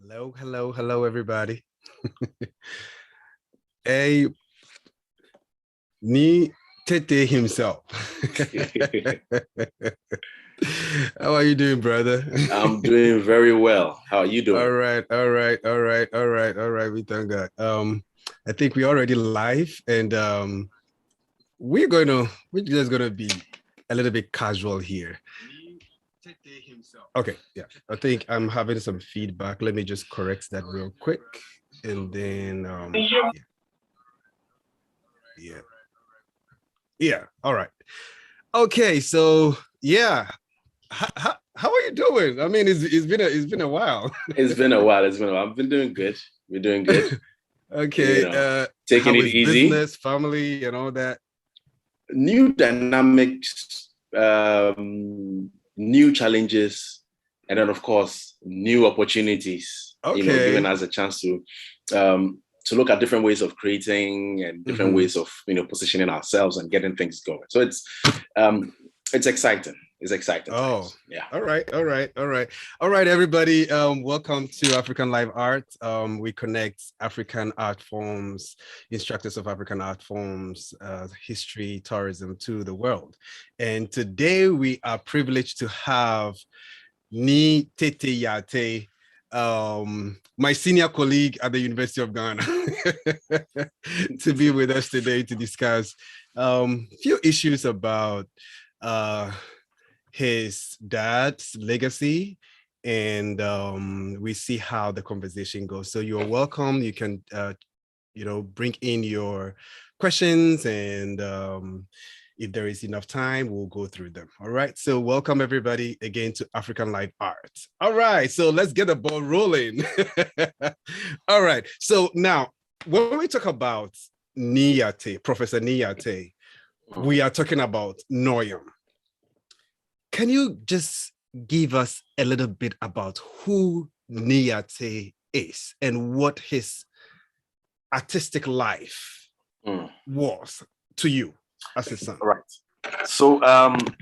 Hello, hello, hello, everybody. Hey, Ni Tete himself. How are you doing, brother? I'm doing very well. How are you All doing? right, all right, all right, all right, all right. We thank God. I think we're already live, and we're just gonna be a little bit casual here. Okay, yeah. I think I'm having some feedback. Let me just correct that real quick, and then yeah. Yeah. All right. Okay. So yeah. How are you doing? I mean, it's been a while. It's been a while. It's been a while. I've been doing good. We're doing good. You Okay. know, taking How it is easy. business, family, and all that? New dynamics, new challenges, and then of course new opportunities. Giving Okay. us a chance to look at different ways of creating and different Mm-hmm. ways of positioning ourselves and getting things going. So um, it's exciting. It's exciting Oh, times. Yeah. all right, all right, all right, all right, everybody. Welcome to African Live Art. We connect African art forms, instructors of African art forms, history, tourism to the world. And today we are privileged to have Ni Tete Yartey, my senior colleague at the University of Ghana, to be with us today to discuss few issues about uh, his dad's legacy, and we see how the conversation goes. So you're welcome. You can bring in your questions, and if there is enough time, we'll go through them. All right. So welcome everybody again to African Live Art. All right. So let's get the ball rolling. All right. So now, when we talk about Nietzsche, Professor Nietzsche, we are talking about Noyam. Can you just give us a little bit about who Nietzsche is and what his artistic life was to you as a son? All right. So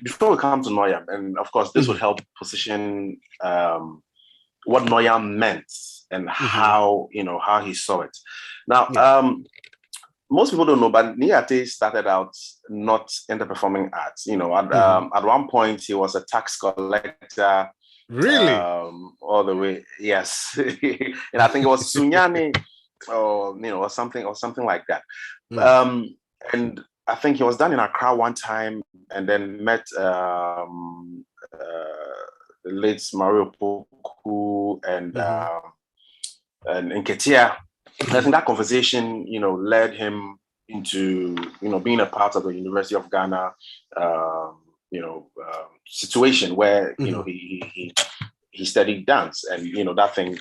before we come to Noyam, and of course this would help position what Noyam meant and how he saw it. Now, Yeah. most people don't know, but Niate started out not in the performing arts. At one point he was a tax collector, Really? all the way. Yes, and I think it was Sunyani, or something like that. And I think he was done in Accra one time, and then met the late Mario Poku and Nketia. I think that conversation, led him into, being a part of the University of Ghana, situation where, he studied dance, and, that thing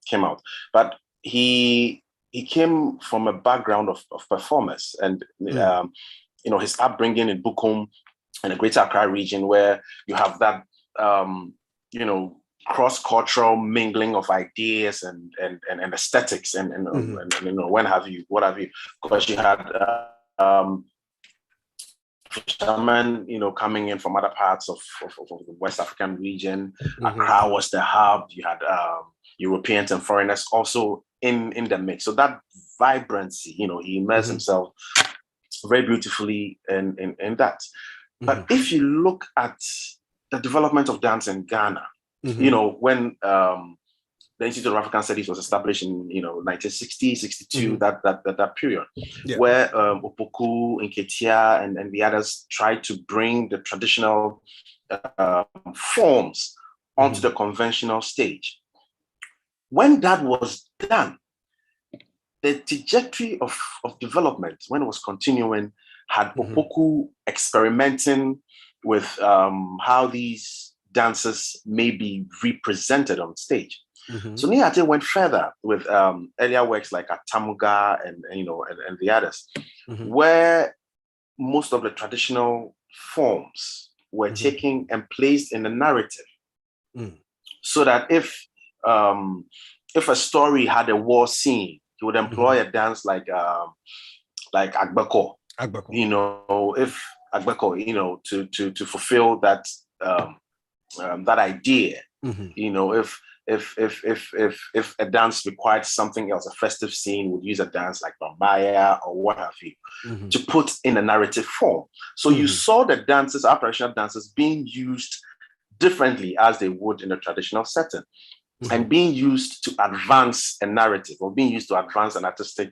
came out. But he came from a background of performers, and, his upbringing in Bukum and the Greater Accra region, where you have that, cross-cultural mingling of ideas and aesthetics and what have you, because you had fishermen, coming in from other parts of the West African region. Accra was the hub. You had Europeans and foreigners also in the mix. So that vibrancy, he immersed himself very beautifully in that. But if you look at the development of dance in Ghana, when the Institute of African Studies was established in 1960, 62, that period, where Opoku, Nketia, and the others tried to bring the traditional forms onto the conventional stage. When that was done, the trajectory of development, when it was continuing, had Opoku experimenting with how these dances may be represented on stage. So Niate went further with earlier works like Atamuga and the others, where most of the traditional forms were taken and placed in the narrative, so that if a story had a war scene, he would employ a dance like Agbeko. If Agbeko, to fulfill that that idea. If if a dance required something else, a festive scene would use a dance like Bambaya or what have you, to put in a narrative form. So you saw the dances, our traditional dances, being used differently as they would in a traditional setting, and being used to advance a narrative, or being used to advance an artistic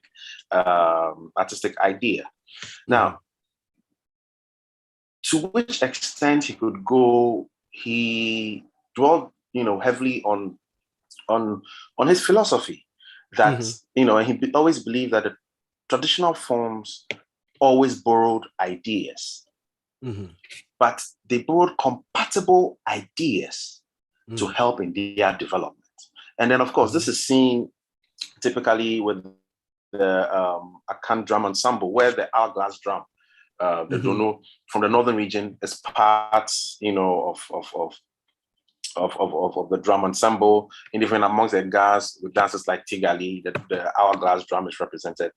idea. Now, to which extent he could go, he dwelled, heavily on his philosophy, that he always believed that the traditional forms always borrowed ideas, but they borrowed compatible ideas to help in their development. And then, of course, this is seen typically with the Akan drum ensemble, where the hourglass drum, the dono from the northern region, is part, of the drum ensemble. And even amongst the guys with dances like Tigali, the hourglass drum is represented,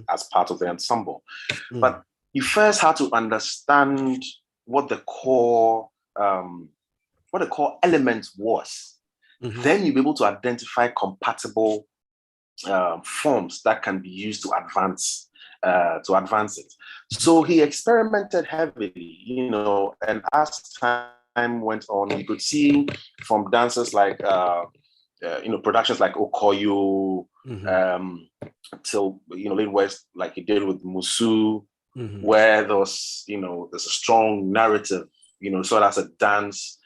as part of the ensemble. But you first had to understand what the core element was. Then you'll be able to identify compatible forms that can be used to advance it. So he experimented heavily, and as time went on, you could see from dances like productions like Okoyo, till late West, like he did with Musu, where there's a strong narrative, sort of as a dance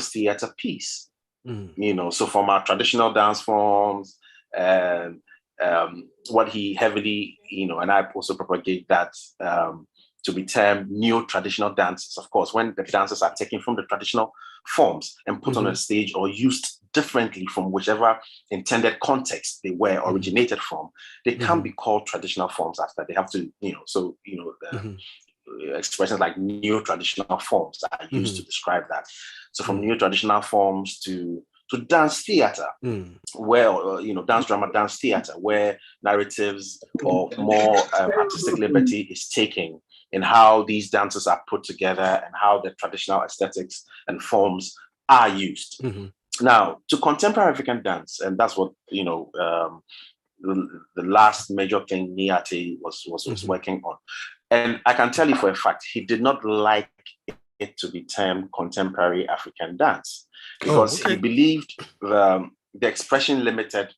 theater piece. So from our traditional dance forms, and what he heavily, and I also propagate that to be termed neo-traditional dances. Of course, when the dances are taken from the traditional forms and put on a stage or used differently from whichever intended context they were originated from, they can't be called traditional forms after. They have to, expressions like neo-traditional forms are used to describe that. So from neo-traditional forms to dance theater, where dance drama, dance theater, where narratives or more artistic liberty is taken in how these dances are put together and how the traditional aesthetics and forms are used. Now, to contemporary African dance, and that's what the last major thing Yartey was working on. And I can tell you for a fact, he did not like it to be termed contemporary African dance, because he believed the expression limited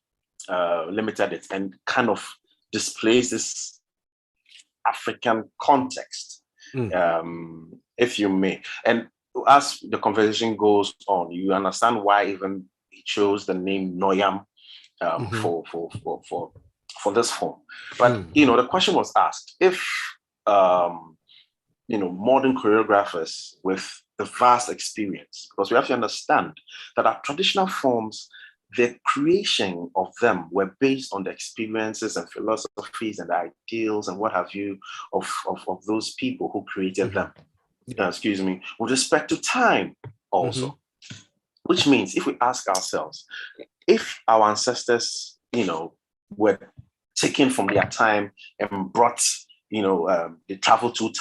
it and kind of displays this African context, if you may. And as the conversation goes on, you understand why even he chose the name Noyam for this form. But the question was asked, if modern choreographers with the vast experience, because we have to understand that our traditional forms, the creation of them were based on the experiences and philosophies and ideals and what have you of those people who created them. With respect to time also. Which means if we ask ourselves, if our ancestors, were taken from their time and brought, they traveled through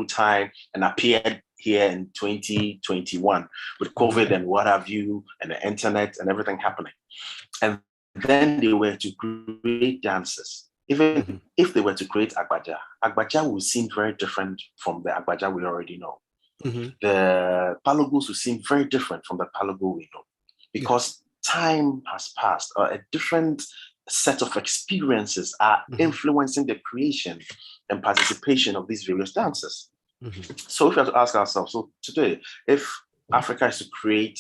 time and appeared here in 2021 with COVID and what have you, and the internet and everything happening. And then they were to create dances. Even if they were to create Agbaja will seem very different from the Agbaja we already know. The Palogos will seem very different from the Palogo we know, because time has passed. A different set of experiences are influencing the creation and participation of these various dances. So if we have to ask ourselves, so today, if Africa is to create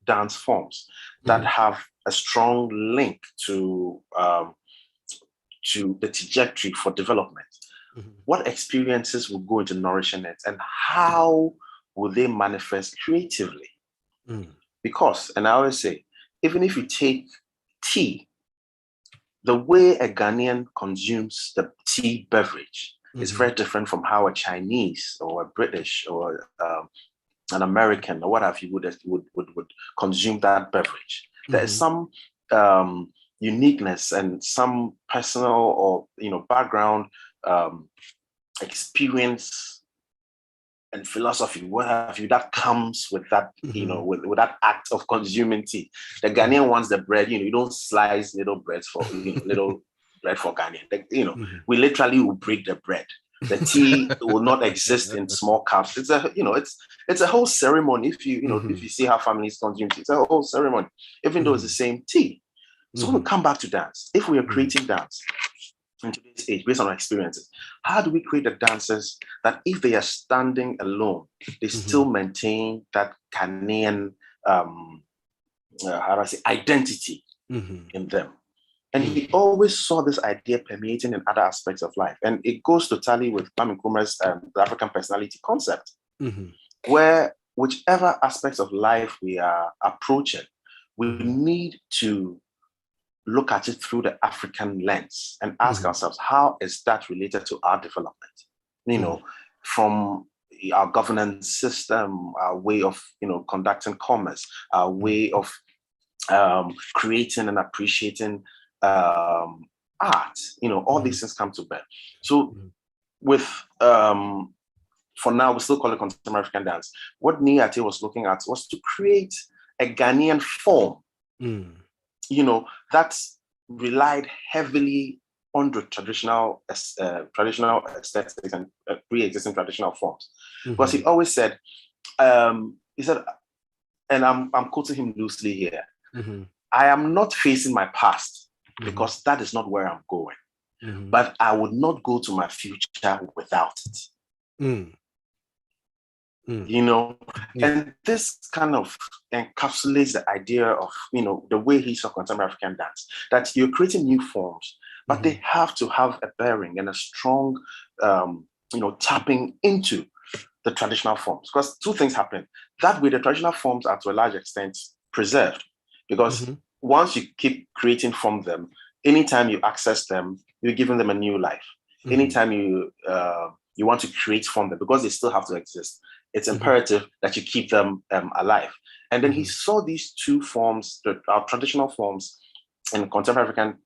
dance forms that have a strong link to the trajectory for development, what experiences will go into nourishing it, and how will they manifest creatively? Because, and I always say, even if you take tea, the way a Ghanaian consumes the tea beverage is very different from how a Chinese or a British or an American or what have you would consume that beverage. There is some uniqueness and some personal or background experience and philosophy, what have you, that comes with that, you know, with that act of consuming tea. The Ghanaian wants the bread, you know, you don't slice little breads for, you know, little bread for Ghanaian. You know, we literally will break the bread. The tea will not exist in small cups. It's a, you know, it's a whole ceremony. If you, you know, if you see how families consume tea, it's a whole ceremony, even though it's the same tea. So when we come back to dance, if we are creating dance in today's age, based on our experiences, how do we create the dances that if they are standing alone, they still maintain that Ghanaian, how do I say, identity in them? And he always saw this idea permeating in other aspects of life. And it goes to tally with Kwame Nkrumah's the African personality concept, where whichever aspects of life we are approaching, we need to look at it through the African lens and ask ourselves, how is that related to our development? You know, from our governance system, our way of, you know, conducting commerce, our way of creating and appreciating art, you know, all these things come to bear. So with, for now, we still call it contemporary African dance. What Yartey was looking at was to create a Ghanaian form, you know, that relied heavily on the traditional aesthetics and pre-existing traditional forms. Because he always said, he said, and I'm quoting him loosely here, I am not facing my past because that is not where I'm going. But I would not go to my future without it. You know, and this kind of encapsulates the idea of, you know, the way he saw contemporary African dance, that you're creating new forms, but they have to have a bearing and a strong, you know, tapping into the traditional forms. Because two things happen. That way, the traditional forms are to a large extent preserved, because once you keep creating from them, anytime you access them, you're giving them a new life. Anytime you want to create from them, because they still have to exist, it's imperative that you keep them alive. And then he saw these two forms, our traditional forms and contemporary African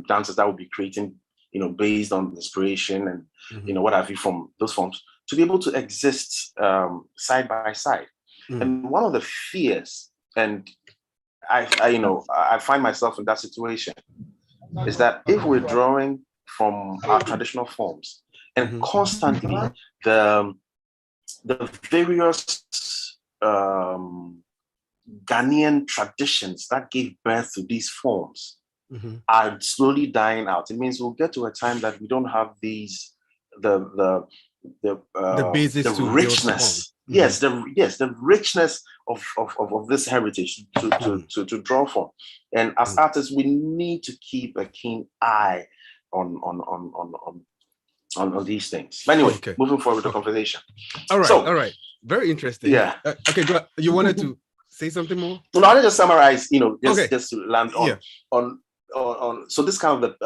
dances that would be creating, you know, based on inspiration and, you know, what have you from those forms, to be able to exist side by side. And one of the fears, and I, you know, I find myself in that situation, is that if we're drawing from our traditional forms and constantly the various Ghanaian traditions that gave birth to these forms are slowly dying out, it means we'll get to a time that we don't have these the basis to richness. Yes, the richness of this heritage to draw from. And as artists, we need to keep a keen eye on these things. But anyway, moving forward with the conversation. All right. Very interesting. Yeah. Okay, go ahead. You wanted to say something more? No, I'll just summarize, you know, just to land on so this kind of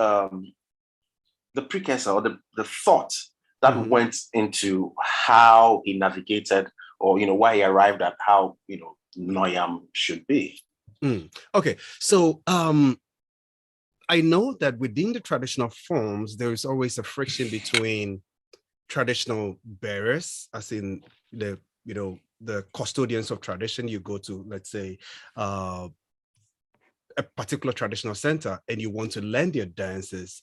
the precursor or the thought that went into how he navigated, or, you know, why he arrived at how, you know, Noyam should be. Okay, so I know that within the traditional forms, there is always a friction between traditional bearers, as in the, you know, the custodians of tradition. You go to, let's say, a particular traditional center and you want to learn their dances,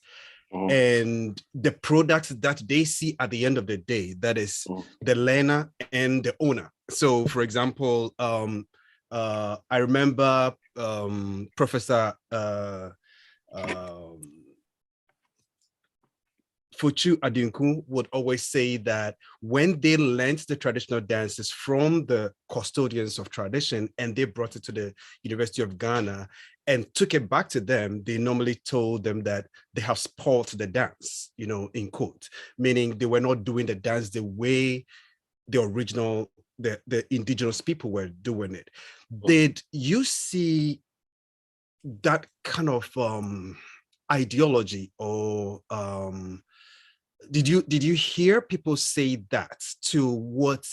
and the products that they see at the end of the day, that is the learner and the owner. So, for example, I remember Professor Fuchu Adinku would always say that when they learned the traditional dances from the custodians of tradition and they brought it to the University of Ghana and took it back to them, they normally told them that they have spoiled the dance, you know, in quote, meaning they were not doing the dance the way the original, the indigenous people were doing it. Did you see that kind of ideology, or did you hear people say that to what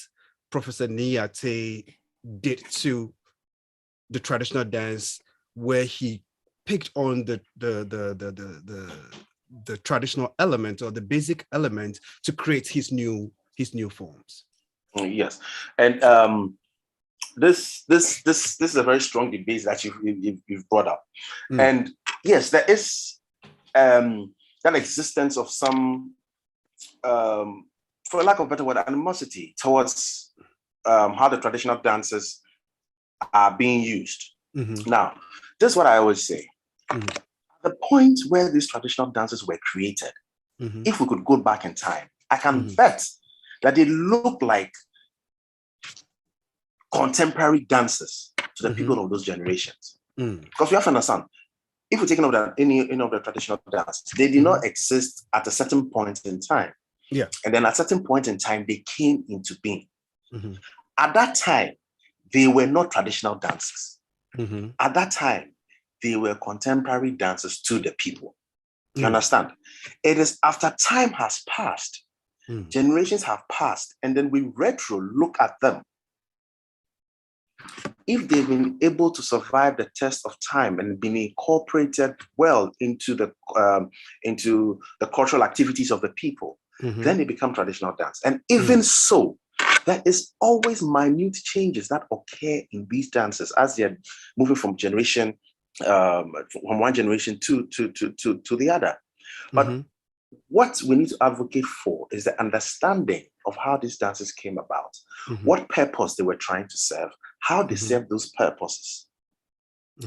Professor Yartey did to the traditional dance, where he picked on the traditional element or the basic element to create his new forms? Yes, and this is a very strong debate that you've brought up, and yes, there is that existence of some, for lack of a better word, animosity towards how the traditional dances are being used. Now, this is what I always say. The point where these traditional dances were created, if we could go back in time, I can bet that they look like contemporary dances to the people of those generations. Because we have to understand, if we take any of the traditional dances, they did not exist at a certain point in time. Yeah. And then at a certain point in time, they came into being. At that time, they were not traditional dances. At that time, they were contemporary dances to the people. You understand? It is after time has passed, generations have passed, and then we retro look at them. If they've been able to survive the test of time and been incorporated well into the cultural activities of the people, then they become traditional dance. And even so, there is always minute changes that occur in these dances as they're moving from generation, from one generation to the other. But what we need to advocate for is the understanding of how these dances came about, what purpose they were trying to serve, how they served those purposes.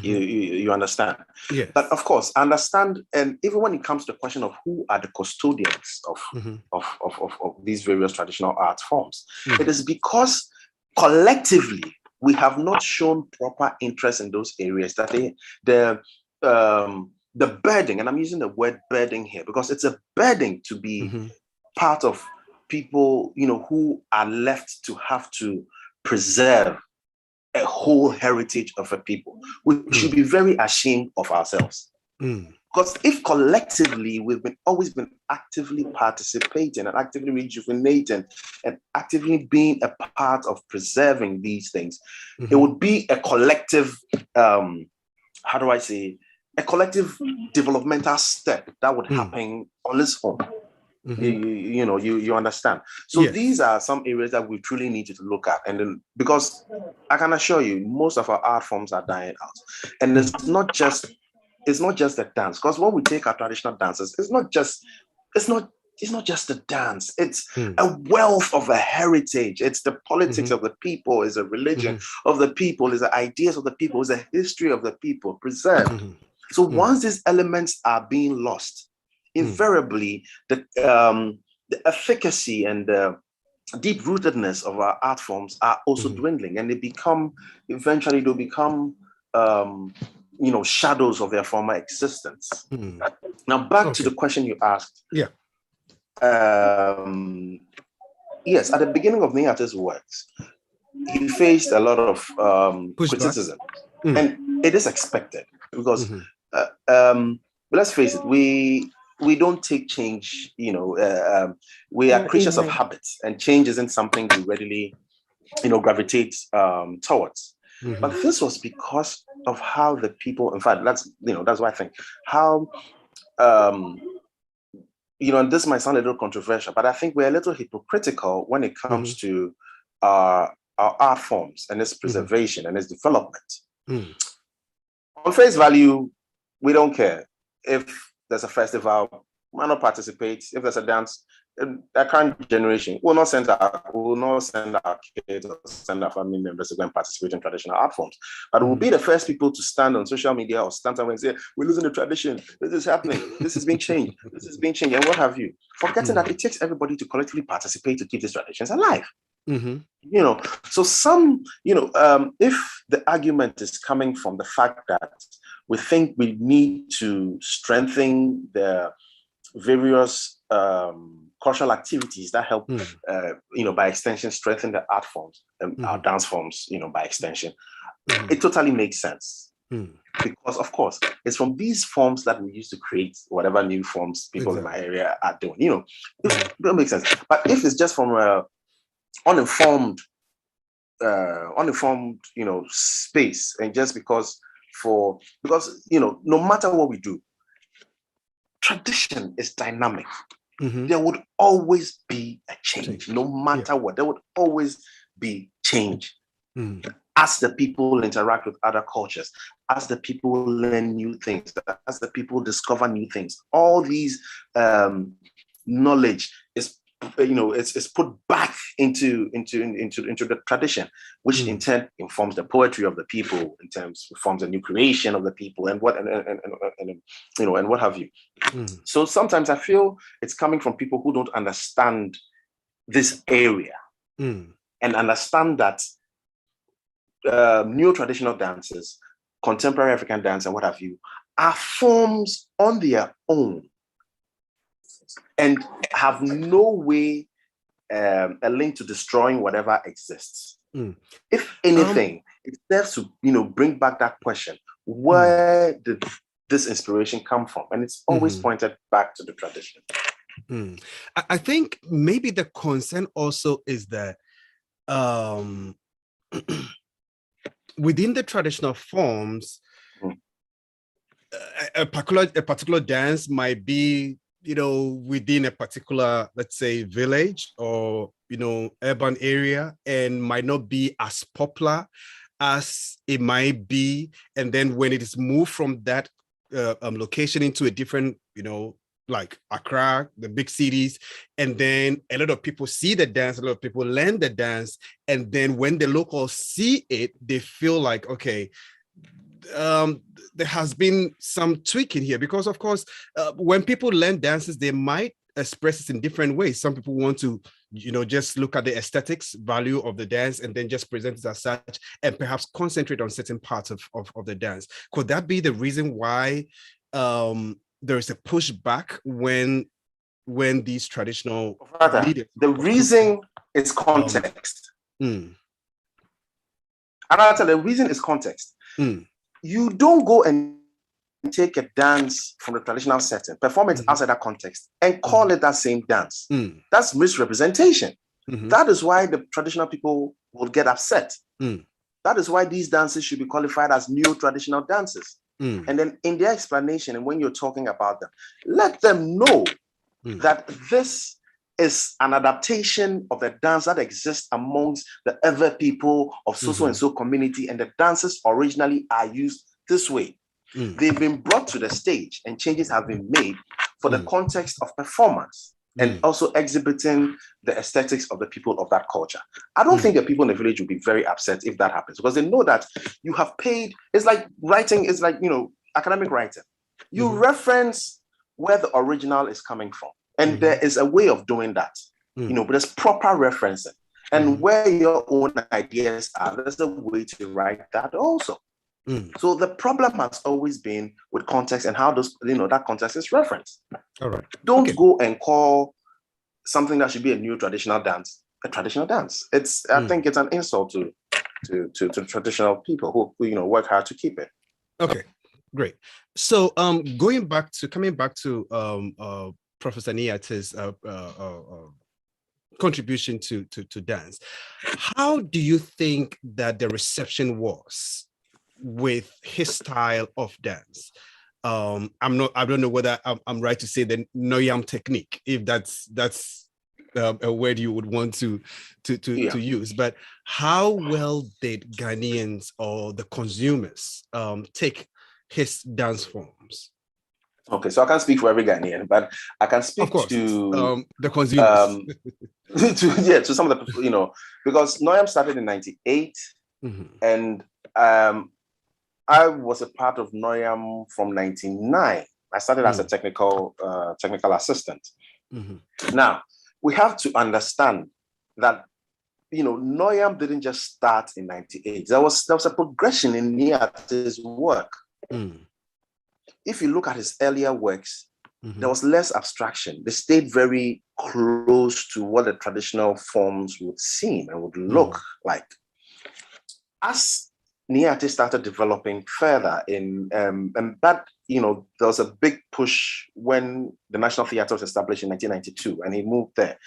You understand? Yes. But of course, understand, and even when it comes to the question of who are the custodians of these various traditional art forms, it is because collectively we have not shown proper interest in those areas that the burden, and I'm using the word burden here because it's a burden to be part of people, who are left to have to preserve a whole heritage of a people. We should be very ashamed of ourselves. Because if collectively we've always been actively participating and actively rejuvenating and actively being a part of preserving these things, it would be a collective, how do I say, a collective developmental step that would happen on its own. You understand. So yes. These are some areas that we truly need to look at, and then because I can assure you, most of our art forms are dying out, and it's not just the dance. Because when we take our traditional dances, it's not just the dance. It's a wealth of a heritage. It's the politics of the people. It's a religion of the people. It's the ideas of the people. It's the history of the people preserved. So once these elements are being lost, invariably the efficacy and the deep rootedness of our art forms are also dwindling, and eventually they'll become shadows of their former existence. Now back to the question you asked. Yeah. Yes, at the beginning of Nyata's works, he faced a lot of criticism, and it is expected because let's face it, we don't take change, we are creatures of habits, and change isn't something we readily, gravitate towards. But this was because of how the people, in fact, that's why I think how, and this might sound a little controversial, but I think we're a little hypocritical when it comes to our art forms and its preservation and its development. On face value, we don't care if there's a festival, why not participate? If there's a dance, the current generation will not send our kids or send our family members to go and participate in traditional art forms. But we'll be the first people to stand on social media or stand somewhere and say, we're losing the tradition. This is happening. This is being changed. This is being changed. And what have you? Forgetting that it takes everybody to collectively participate to keep these traditions alive. So some, if the argument is coming from the fact that we think we need to strengthen the various cultural activities that help, by extension, strengthen the art forms, our dance forms, by extension, it totally makes sense. Because, of course, it's from these forms that we use to create whatever new forms people in my area are doing. It don't make sense. But if it's just from uninformed, space, and just because no matter what we do, tradition is dynamic. there would always be a change. No matter what, there would always be change. As the people interact with other cultures, as the people learn new things, as the people discover new things, all these knowledge is, it's put back into the tradition, which in turn informs the poetry of the people, in terms informs the new creation of the people, and what have you. So sometimes I feel it's coming from people who don't understand this area and understand that neo-traditional dances, contemporary African dance, and what have you, are forms on their own and have no way a link to destroying whatever exists. If anything, it serves to bring back that question: where did this inspiration come from? And it's always pointed back to the tradition. I think maybe the concern also is that within the traditional forms, a particular dance might be, within a particular, let's say, village or, urban area, and might not be as popular as it might be. And then when it is moved from that location into a different, like Accra, the big cities, and then a lot of people see the dance, a lot of people learn the dance, and then when the locals see it, they feel like, okay, there has been some tweaking here, because of course, when people learn dances, they might express it in different ways. Some people want to, just look at the aesthetics value of the dance and then just present it as such, and perhaps concentrate on certain parts of the dance. Could that be the reason why there is a pushback when these traditional leaders? The reason is context. And I'll tell you, the reason is context. You don't go and take a dance from the traditional setting, perform it outside that context, and call it that same dance. That's misrepresentation. That is why the traditional people will get upset. That is why these dances should be qualified as neo-traditional dances. And then in their explanation, and when you're talking about them, let them know that this is an adaptation of the dance that exists amongst the other people of so and so community, and the dances originally are used this way. They've been brought to the stage, and changes have been made for the context of performance and also exhibiting the aesthetics of the people of that culture. I don't think the people in the village will be very upset if that happens, because they know that you have paid. It's like writing, it's like, academic writing. You reference where the original is coming from. And there is a way of doing that, but there's proper referencing. And where your own ideas are, there's a way to write that also. So the problem has always been with context and how those, that context is referenced. All right. Don't go and call something that should be a new traditional dance a traditional dance. I think it's an insult to traditional people who work hard to keep it. Okay, great. So coming back to Professor Nyarte's contribution to dance, how do you think that the reception was with his style of dance? I don't know whether I'm right to say the Noyam technique, if that's a word you would want to use, but how well did Ghanaians or the consumers take his dance forms? Okay, so I can't speak for every Ghanaian, but I can speak to the consumers. to some of the because Noyam started in '98, and I was a part of Noyam from '99. I started as a technical assistant. Now, we have to understand that Noyam didn't just start in '98. There was a progression in Nyarte's work. If you look at his earlier works, there was less abstraction. They stayed very close to what the traditional forms would seem and would look like. As Nyarte started developing further and that, there was a big push when the National Theatre was established in 1992, and he moved there.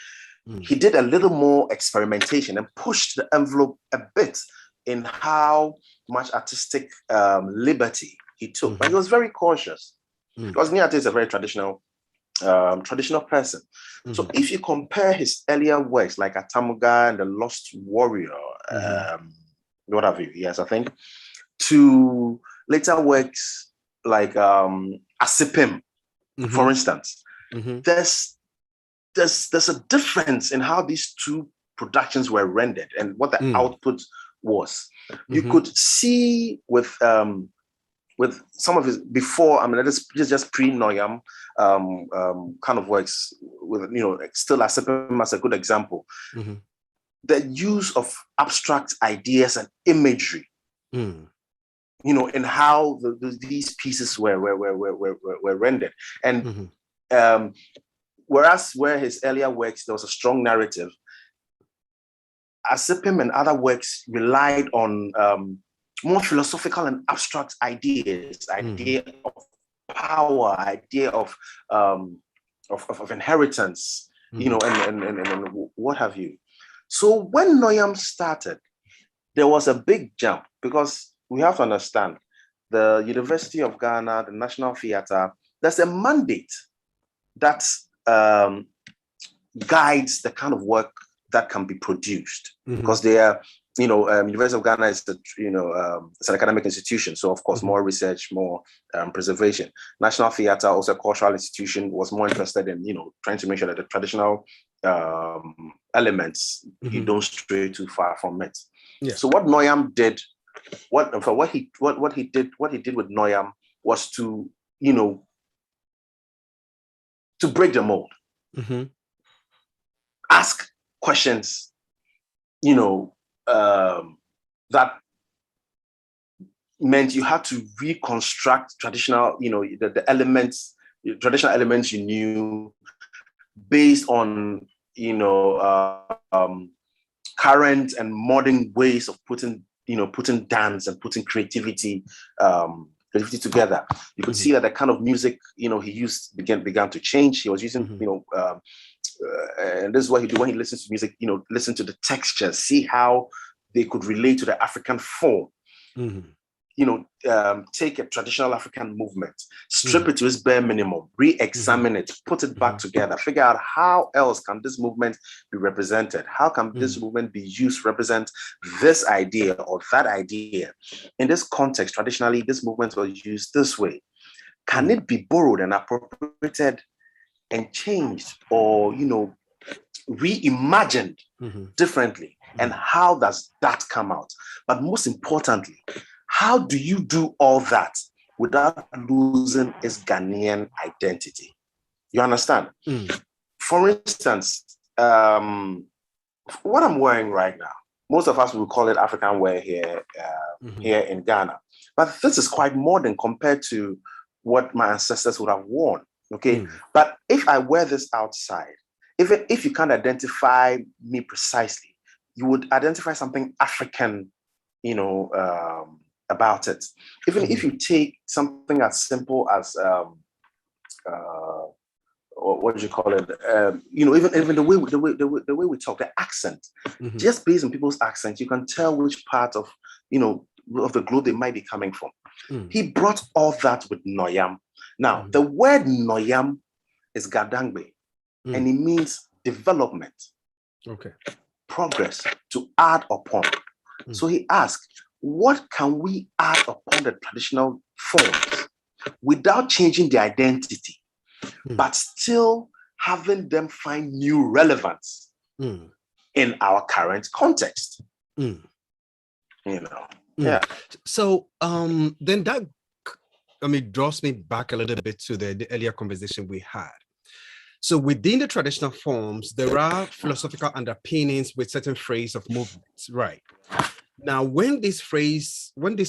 He did a little more experimentation and pushed the envelope a bit in how much artistic liberty he took. But he was very cautious, because Nyarte is a very traditional traditional person. So if you compare his earlier works like Atamuga and the Lost Warrior, what have you, yes, I think, to later works like Asipim, for instance, there's a difference in how these two productions were rendered and what the output was. You could see with some of his before, I mean, this is just pre-Noyam kind of works with, still Asipim as a good example. The use of abstract ideas and imagery, in how these pieces were rendered. And whereas where his earlier works, there was a strong narrative, Asipim and other works relied on more philosophical and abstract ideas, idea of power, idea of inheritance, and what have you. So when Noyam started, there was a big jump, because we have to understand the University of Ghana, the National Theatre, there's a mandate that guides the kind of work that can be produced, because they are, University of Ghana is it's an academic institution, so of course more research, more preservation. National Theatre, also a cultural institution, was more interested in trying to make sure that the traditional elements you don't stray too far from it. Yeah. So what Noyam did, what he did with Noyam was to break the mold, ask questions, that meant you had to reconstruct traditional, the elements, traditional elements you knew, based on current and modern ways of putting dance and putting creativity together. You could see that the kind of music he used began to change. He was using and this is what he do when he listens to music. Listen to the textures, see how they could relate to the African form. Take a traditional African movement, strip it to its bare minimum, re-examine it, put it back together, figure out how else can this movement be represented? How can this movement be used to represent this idea or that idea? In this context, traditionally, this movement was used this way. Can it be borrowed and appropriated and changed, or reimagined differently? And how does that come out? But most importantly, how do you do all that without losing its Ghanaian identity? You understand? For instance, what I'm wearing right now, most of us will call it African wear here in Ghana. But this is quite modern compared to what my ancestors would have worn. Okay. But if I wear this outside, if you can't identify me precisely, you would identify something African, about it. Even if you take something as simple as what do you call it? Even the way we talk, the accent, just based on people's accent, you can tell which part of of the globe they might be coming from. He brought all that with Noyam. Now, the word Noyam is Gadangbe, and it means development, progress, to add upon. So he asked, what can we add upon the traditional forms without changing the identity, but still having them find new relevance in our current context? Yeah. So then that, draws me back a little bit to the earlier conversation we had. So within the traditional forms, there are philosophical underpinnings with certain phrases of movements, right? Now, when these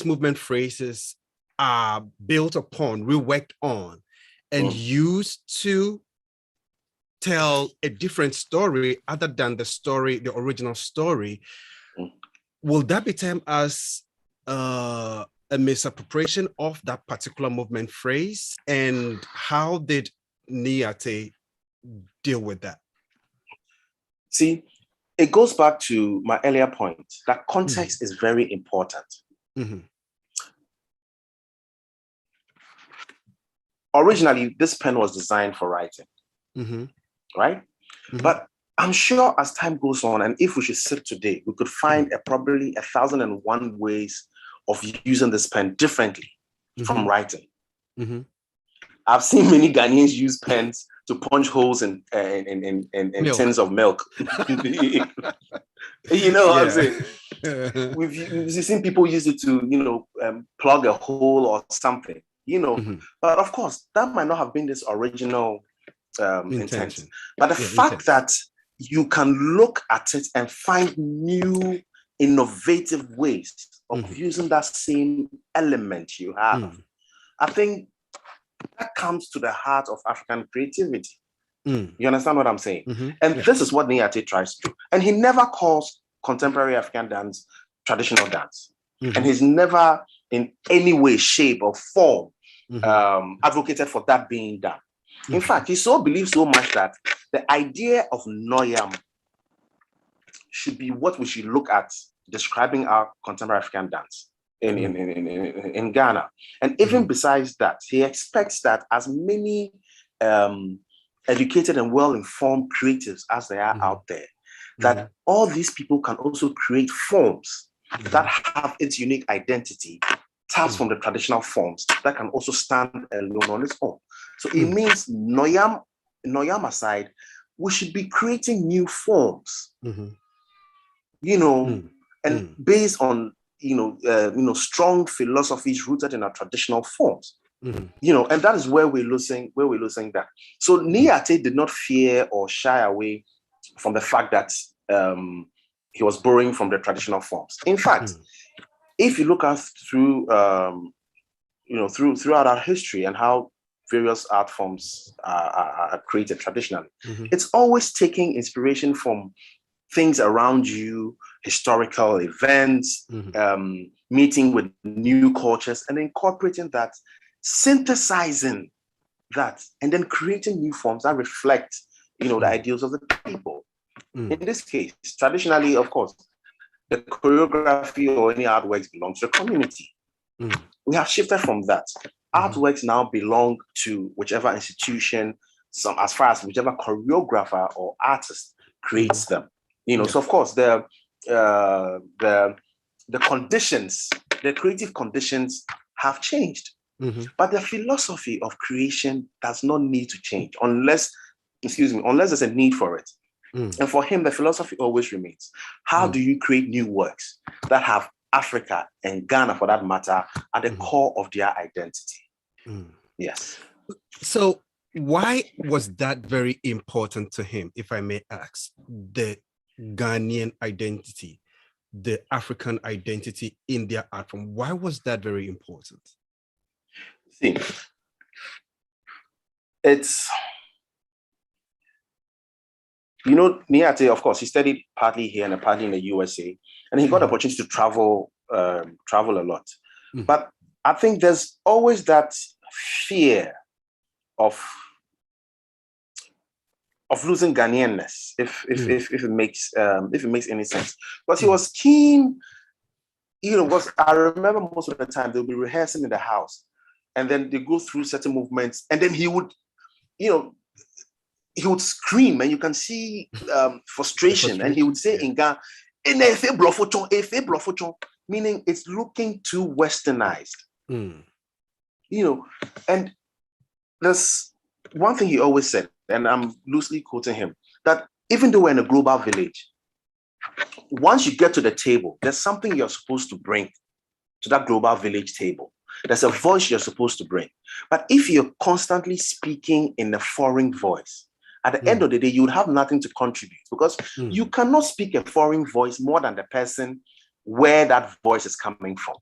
movement phrases are built upon, reworked on, and used to tell a different story other than the original story, will that be termed as a misappropriation of that particular movement phrase? And how did Yartey deal with that? See, it goes back to my earlier point that context is very important. Originally, this pen was designed for writing. Mm-hmm. right? Mm-hmm. But I'm sure as time goes on, and if we should sit today, we could find probably 1,001 ways of using this pen differently from writing. Mm-hmm. I've seen many Ghanaians use pens to punch holes in tins of milk. You know what I'm saying? We've seen people use it to, plug a hole or something, But of course, that might not have been this original intent. But the fact that you can look at it and find new, innovative ways of using that same element you have, I think that comes to the heart of African creativity. You understand what I'm saying? And this is what Yartey tries to do. And he never calls contemporary African dance traditional dance. And he's never in any way, shape, or form advocated for that being done. In fact, he believes so much that the idea of Noyam should be what we should look at describing our contemporary African dance in Ghana. And even besides that, he expects that as many educated and well-informed creatives as there are out there, that all these people can also create forms that have its unique identity, taps from the traditional forms that can also stand alone on its own. So it means Noyam aside, we should be creating new forms, and based on strong philosophies rooted in our traditional forms. And that is where we're losing that. So Yartey did not fear or shy away from the fact that he was borrowing from the traditional forms. In fact, if you look at throughout our history and how various art forms are created traditionally, it's always taking inspiration from things around you, historical events, meeting with new cultures, and incorporating that, synthesizing that, and then creating new forms that reflect, the ideals of the people. In this case, traditionally, of course, the choreography or any artworks belongs to the community. We have shifted from that. Artworks now belong to whichever institution, as far as whichever choreographer or artist creates them. So of course the conditions, the creative conditions have changed, but the philosophy of creation does not need to change unless there's a need for it. And for him, the philosophy always remains: how do you create new works that have Africa and Ghana, for that matter, at the core of their identity? Yes. So why was that very important to him, if I may ask? The Ghanaian identity, the African identity in their art form. Why was that very important? See, it's, Yartey, of course, he studied partly here and partly in the USA, and he got the opportunity to travel a lot. But I think there's always that fear of losing Ghanaianness, if it makes any sense. Because he was keen, I remember most of the time they'll be rehearsing in the house, and then they go through certain movements, and then he would scream, and you can see frustration, and he would say in Ghana, meaning it's looking too westernized. And there's one thing he always said, and I'm loosely quoting him, that even though we're in a global village, once you get to the table, there's something you're supposed to bring to that global village table. There's a voice you're supposed to bring. But if you're constantly speaking in a foreign voice, at the end of the day, you would have nothing to contribute, because you cannot speak a foreign voice more than the person where that voice is coming from.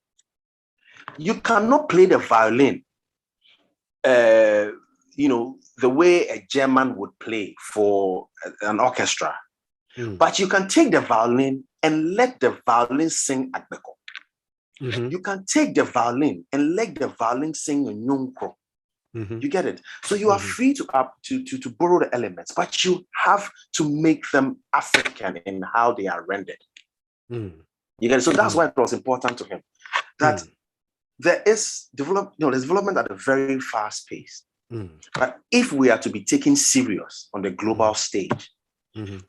You cannot play the violin, the way a German would play for an orchestra. But you can take the violin and let the violin sing Agbeko. You can take the violin and let the violin sing Nyunkro. You get it? So you are free to borrow the elements, but you have to make them African in how they are rendered. You get it? So that's why it was important to him that there's development at a very fast pace. But if we are to be taken serious on the global stage,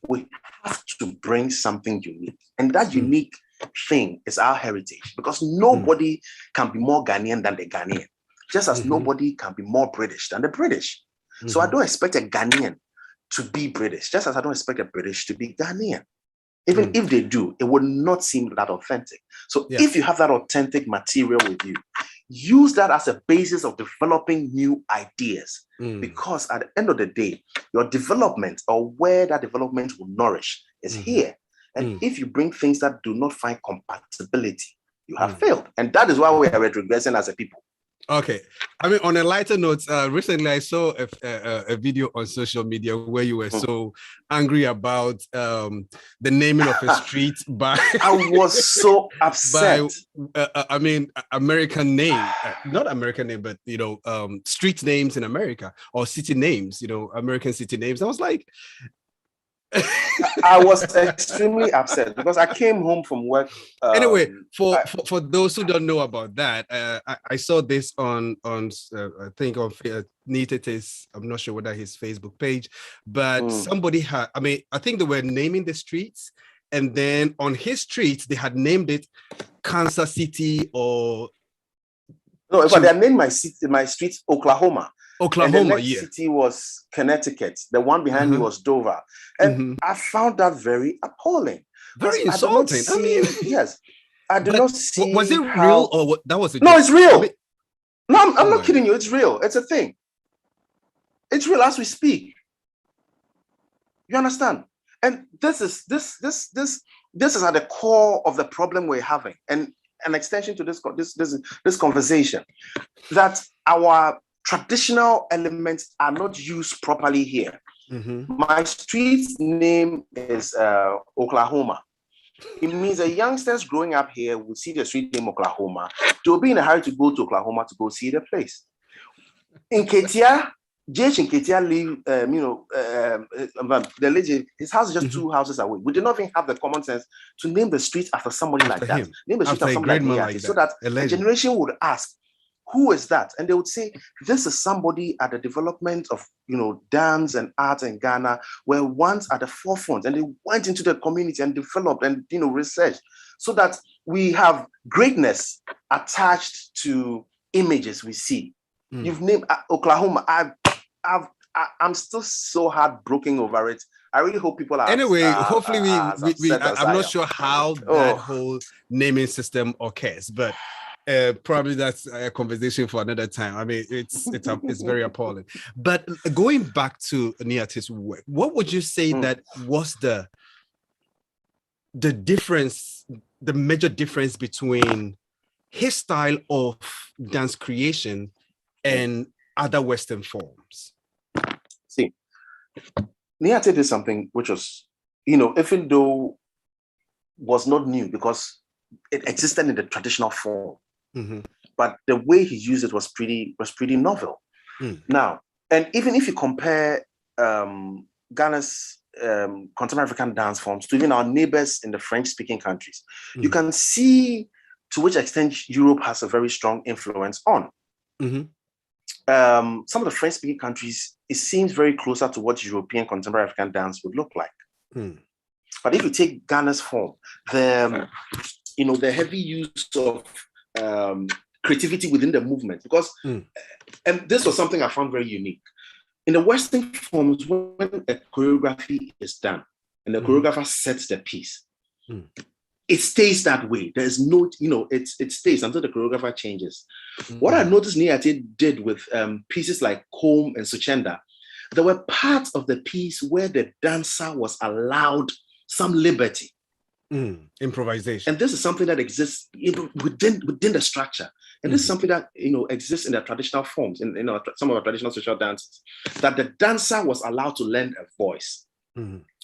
we have to bring something unique. And that unique thing is our heritage, because nobody can be more Ghanaian than the Ghanaian, just as nobody can be more British than the British. So I don't expect a Ghanaian to be British, just as I don't expect a British to be Ghanaian. Even if they do, it would not seem that authentic. So if you have that authentic material with you, use that as a basis of developing new ideas. Because at the end of the day, your development, or where that development will nourish, is here. And if you bring things that do not find compatibility, you have failed. And that is why we are regressing as a people. Okay. I mean, on a lighter note, recently I saw a video on social media where you were so angry about the naming of a street by... I was so upset. I mean, American name, not American name, but, you know, street names in America, or city names, you know, American city names. I was like... I was extremely upset because I came home from work. Anyway, for those who don't know about that, I saw this on I think on Nietzsche's, I'm not sure whether his Facebook page, but somebody had, I mean, I think they were naming the streets, and then on his street they had named it Kansas City, or no, but they named my street Oklahoma. And the next city was Connecticut. The one behind me was Dover. And I found that very appalling. Very insulting. I mean, yes. I did not see. Was it real, or what? That was a No, it's real. I mean, no, I'm not kidding you. It's real. It's a thing. It's real as we speak. You understand? And this is at the core of the problem we're having. And an extension to this conversation, that our traditional elements are not used properly here. My street's name is Oklahoma. It means that youngsters growing up here will see the street name Oklahoma. They'll be in a hurry to go to Oklahoma to go see the place. In Ketia, JH in Ketia live, the lady, his house is just 2 houses away. We did not even have the common sense to name the street after somebody like that. Name the street after somebody like that, so that a generation would ask, who is that? And they would say, this is somebody at the development of, you know, dance and art in Ghana, were once at the forefront, and they went into the community and developed and, you know, researched, so that we have greatness attached to images we see. You've named Oklahoma. I'm still so heartbroken over it. I really hope people are. Anyway, hopefully I'm not sure how that whole naming system occurs, but probably that's a conversation for another time. I mean, it's very appalling. But going back to Yartey's work, what would you say that was the difference, the major difference between his style of dance creation and other Western forms? See, Yartey did something which was, you know, even though was not new because it existed in the traditional form, but the way he used it was pretty novel. Now, and even if you compare Ghana's contemporary African dance forms to even our neighbors in the French-speaking countries, you can see to which extent Europe has a very strong influence on. Some of the French-speaking countries, it seems very closer to what European contemporary African dance would look like. But if you take Ghana's form, the heavy use of creativity within the movement, because and this was something I found very unique. In the Western forms, when a choreography is done and the choreographer sets the piece, it stays that way. There's no, it stays until the choreographer changes. What I noticed Yartey did with pieces like Comb and Suchenda, there were parts of the piece where the dancer was allowed some liberty. Improvisation. And this is something that exists within the structure. And this is something that exists in the traditional forms, in some of our traditional social dances, that the dancer was allowed to lend a voice.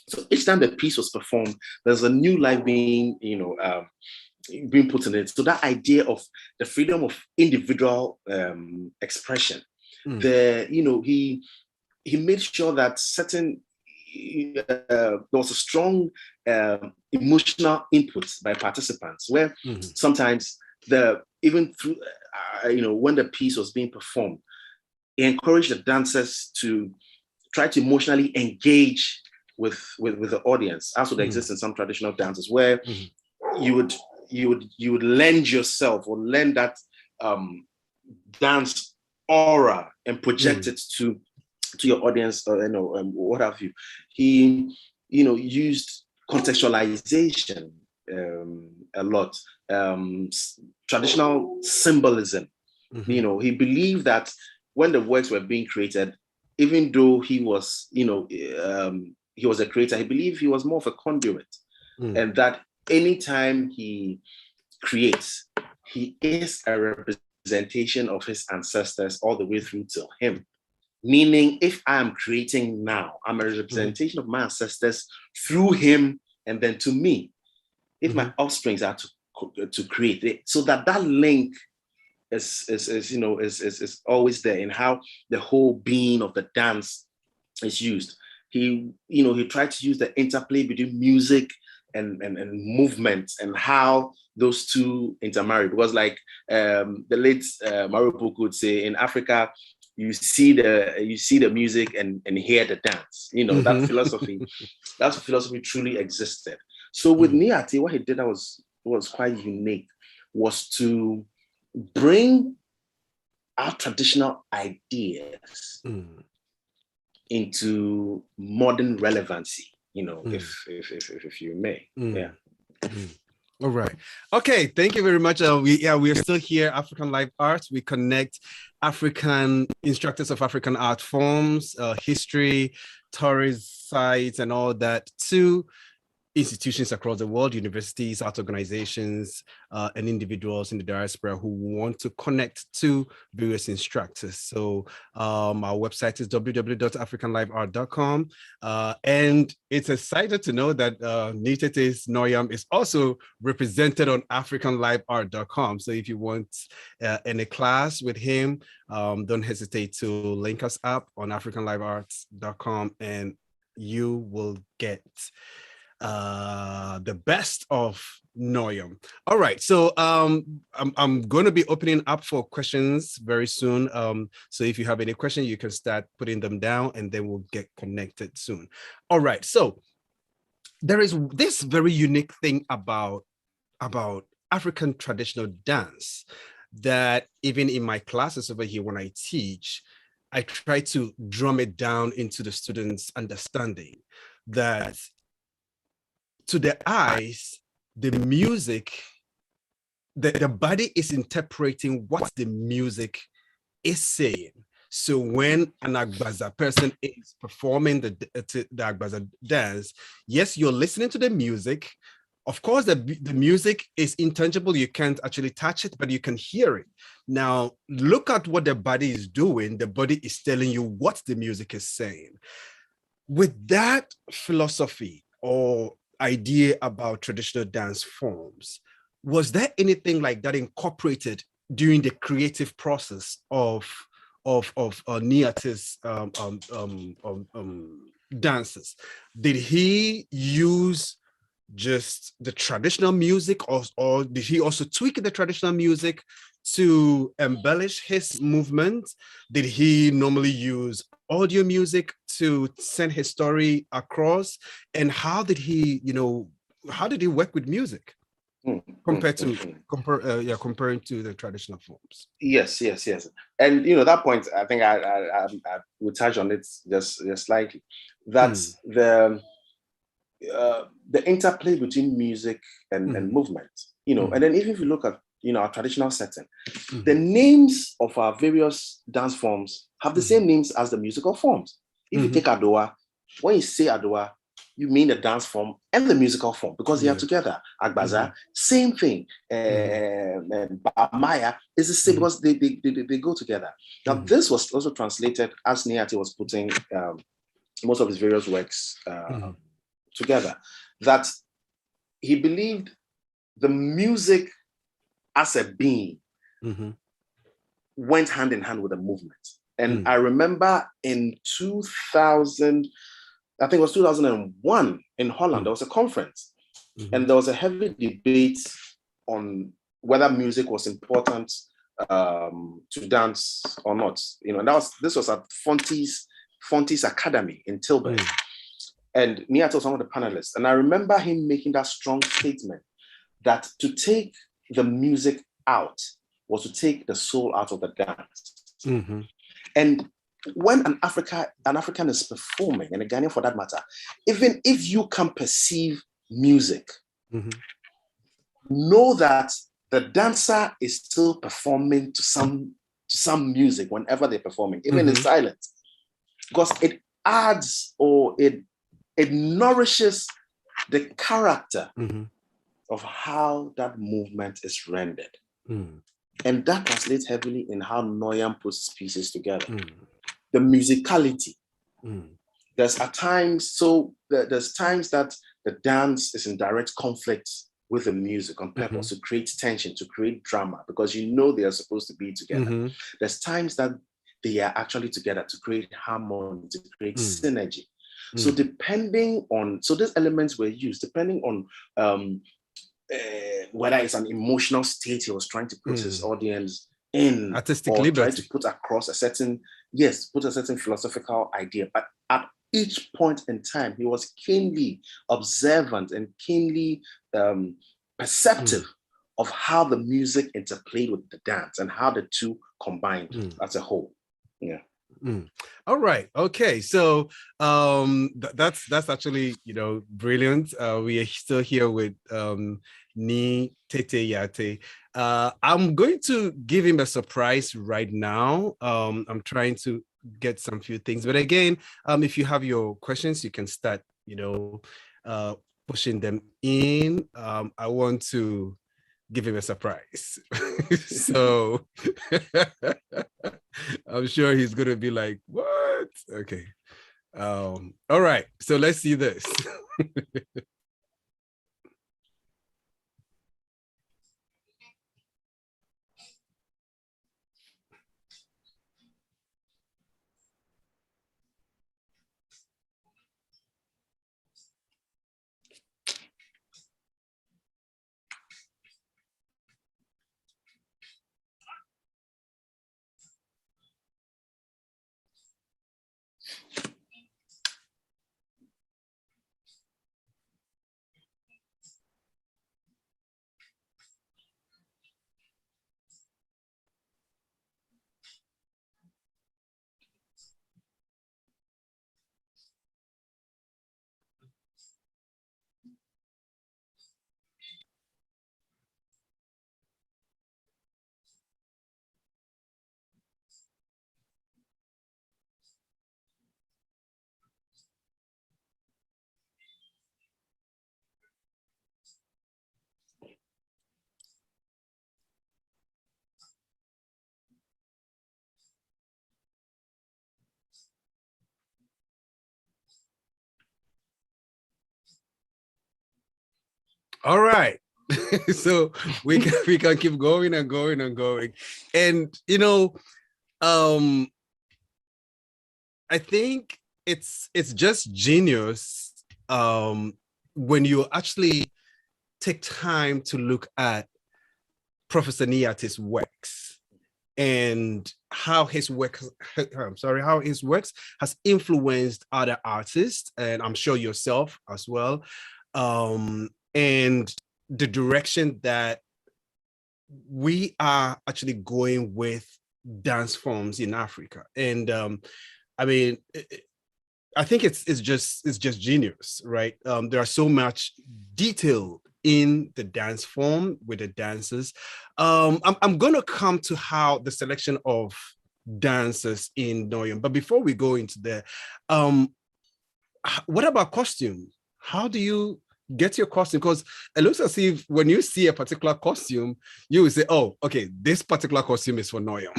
So each time the piece was performed, there's a new life being put in it. So that idea of the freedom of individual expression, he made sure that there was a strong emotional input by participants, where sometimes even through when the piece was being performed, he encouraged the dancers to try to emotionally engage with the audience, as would exist in some traditional dances, where you would lend yourself or lend that dance aura and project it to your audience, or what have you. He used contextualization a lot, traditional symbolism. He believed that when the works were being created, even though he was he was a creator, he believed he was more of a conduit, and that anytime he creates, he is a representation of his ancestors all the way through to him. Meaning, if I am creating now, I'm a representation of my ancestors through him and then to me. If my offsprings are to create it, so that link is always there in how the whole being of the dance is used. He tried to use the interplay between music and movement and how those two intermarry. Because like the late Mario Poku would say, in Africa, you see the music and hear the dance. That philosophy truly existed. So with Nietzsche, what he did that was quite unique was to bring our traditional ideas into modern relevancy, if you may. Yeah. All right. Okay. Thank you very much. We are still here, African Live Arts. We connect African instructors of African art forms, history, tourist sites, and all that to institutions across the world, universities, art organizations, and individuals in the diaspora who want to connect to various instructors. So our website is www.africanliveart.com. And it's excited to know that Nietzsche's Noyam is also represented on africanliveart.com. So if you want any class with him, don't hesitate to link us up on africanlivearts.com and you will get the best of Noyam. All right, so I'm going to be opening up for questions very soon. So if you have any questions, you can start putting them down and then we'll get connected soon. All right, so there is this very unique thing about African traditional dance that even in my classes over here when I teach, I try to drum it down into the students' understanding that to the eyes, the music, the body is interpreting what the music is saying. So when an Agbaza person is performing the Agbaza dance, yes, you're listening to the music. Of course, the music is intangible. You can't actually touch it, but you can hear it. Now, look at what the body is doing. The body is telling you what the music is saying. With that philosophy or idea about traditional dance forms, was there anything like that incorporated during the creative process of Nietzsche's dances? Did he use just the traditional music, or did he also tweak the traditional music to embellish his movement? Did he normally use audio music to send his story across? And how did he work with music comparing to the traditional forms? Yes. And that point, I think I would touch on it just slightly. That's the interplay between music and movement, and then even if you look at our traditional setting, the names of our various dance forms have the same names as the musical forms. If you take Adoa, when you say Adoa, you mean the dance form and the musical form because they are together. Agbaza, same thing. And Maya is the same because they go together. Now, this was also translated as Nietzsche was putting most of his various works together, that he believed the music as a being went hand in hand with the movement. And I remember in 2000, I think it was 2001 in Holland, there was a conference and there was a heavy debate on whether music was important to dance or not. And this was at Fonte's Academy in Tilbury. And Nia told some of the panelists, and I remember him making that strong statement that to take the music out was to take the soul out of the dance. And when an African is performing, and a Ghanaian for that matter, even if you can perceive music, know that the dancer is still performing to some music whenever they're performing, even in silence, because it adds or it nourishes the character of how that movement is rendered. And that translates heavily in how Noyam puts pieces together. The musicality. There's times that the dance is in direct conflict with the music on purpose to create tension, to create drama, because they are supposed to be together. There's times that they are actually together to create harmony, to create synergy. So these elements were used depending on whether it's an emotional state he was trying to put his audience in, artistic or liberty, try to put across a certain philosophical idea. But at each point in time, he was keenly observant and keenly perceptive of how the music interplayed with the dance and how the two combined as a whole. Yeah. All right. Okay. So that's actually brilliant. We are still here with Yartey. I'm going to give him a surprise right now. I'm trying to get some few things, but again, if you have your questions, you can start pushing them in. I want to give him a surprise. So I'm sure he's going to be like, what? Okay. All right. So let's see this. All right. So we can keep going and going and going. And I think it's just genius when you actually take time to look at Professor Nyati's works and how his works has influenced other artists, and I'm sure yourself as well. And the direction that we are actually going with dance forms in Africa. And I mean, I think it's just genius, right? There are so much detail in the dance form with the dancers. I'm going to come to how the selection of dancers in Noyon, but before we go into there, what about costume? How do you get your costume? Because it looks as if when you see a particular costume, you will say, "Oh, okay, this particular costume is for Noyon."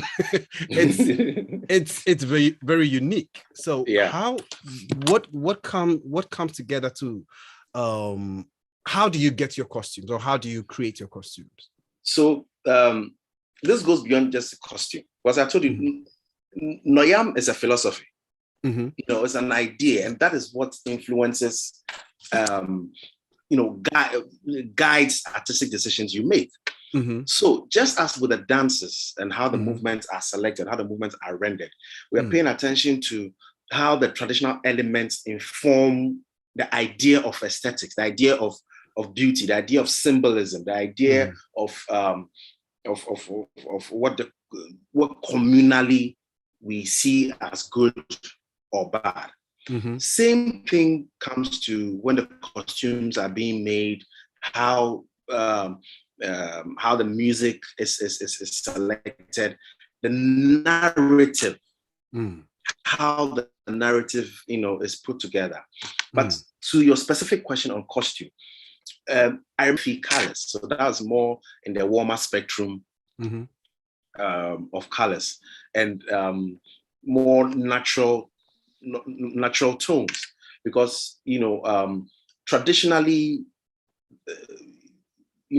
it's very, very unique. So yeah. What comes together to how do you get your costumes, or how do you create your costumes? So this goes beyond just the costume. Because I told you, Noyam is a philosophy. It's an idea, and that is what influences guides artistic decisions you make. So just as with the dances and how the movements are selected, how the movements are rendered, we are paying attention to how the traditional elements inform the idea of aesthetics, the idea of beauty, the idea of symbolism, the idea of what communally we see as good or bad. Same thing comes to when the costumes are being made, how the music is selected, the narrative, how the narrative, is put together. But to your specific question on costume, I feel colors. So that's more in the warmer spectrum of colors and more natural tones, because traditionally,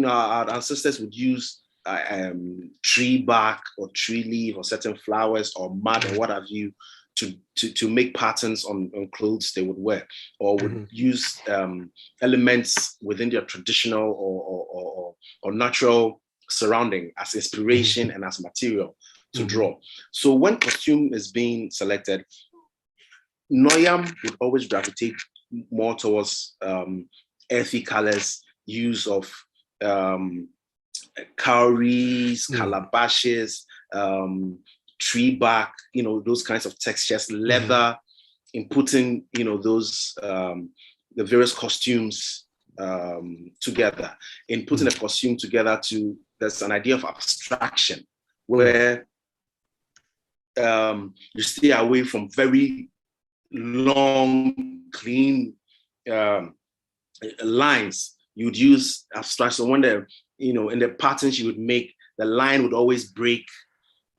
our ancestors would use tree bark or tree leaf or certain flowers or mud or what have you to make patterns on clothes they would wear, or would use elements within their traditional or natural surrounding as inspiration and as material to draw. So when costume is being selected, Noyam would always gravitate more towards earthy colors, use of cowries, calabashes, tree bark, those kinds of textures, leather, in putting, those the various costumes together. In putting a costume together, there's an idea of abstraction where you stay away from very long, clean lines. You'd use abstraction. When in the patterns you would make, the line would always break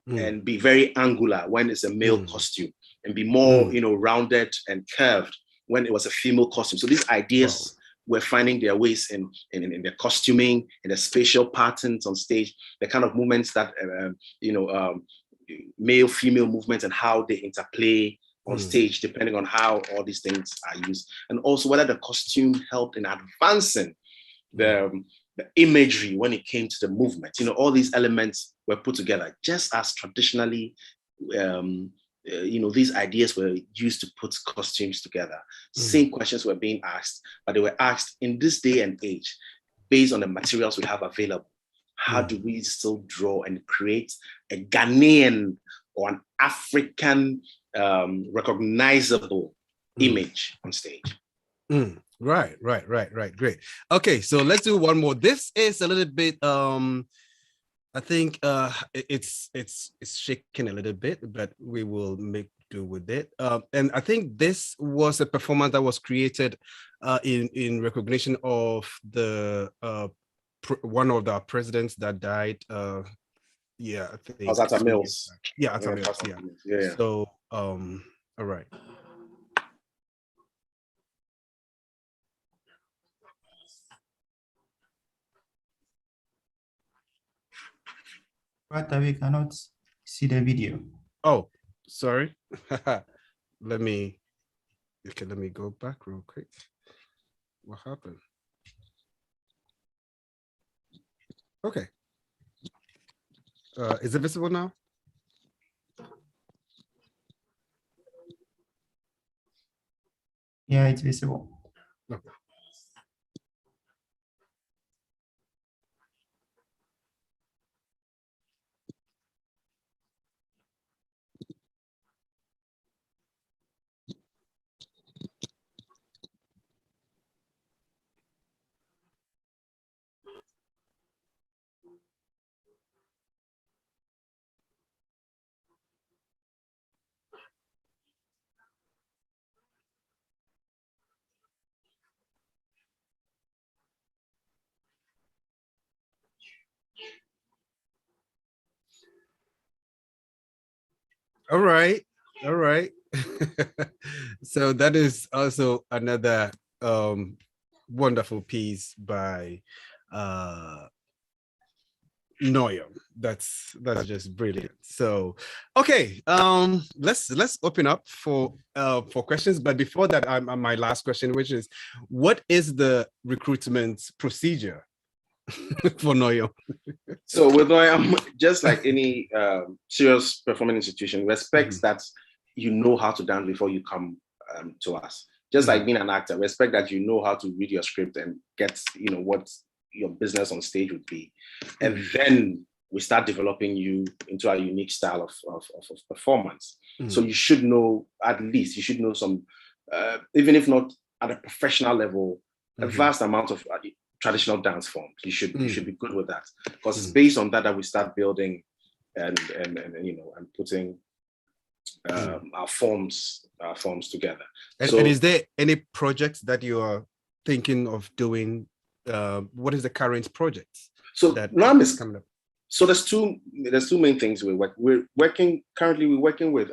and be very angular when it's a male costume, and be more, rounded and curved when it was a female costume. So these ideas were finding their ways in the costuming, in the spatial patterns on stage, the kind of movements that, male, female movements, and how they interplay on stage, depending on how all these things are used. And also whether the costume helped in advancing the imagery when it came to the movement. All these elements were put together, just as traditionally, these ideas were used to put costumes together. Same questions were being asked, but they were asked in this day and age, based on the materials we have available. How do we still draw and create a Ghanaian or an African recognizable image on stage? Right. Great. Okay, so let's do one more. This is a little bit I think it's shaking a little bit, but we will make do with it. And I think this was a performance that was created in recognition of the one of the presidents that died. Yeah, I think Atta Mills. Yeah, Atta Mills. Yeah. So all right. But we cannot see the video. Oh, sorry. Let me go back real quick. What happened? Okay. Is it visible now? Yeah, it's visible. Okay. All right. So that is also another wonderful piece by Noyam. That's just brilliant. So okay, let's open up for questions. But before that, my last question, which is, what is the recruitment procedure? for Noyo? So with Noyam, just like any serious performing institution, respects that you know how to dance before you come to us. Just like being an actor, respect that you know how to read your script and get, what your business on stage would be. And then we start developing you into a unique style of performance. So you should know, at least you should know some, even if not at a professional level, a vast amount of traditional dance forms. You should be good with that, because it's based on that we start building and putting our forms together. And is there any projects that you are thinking of doing? What is the current project? So that is coming up? So there's two main things we're working with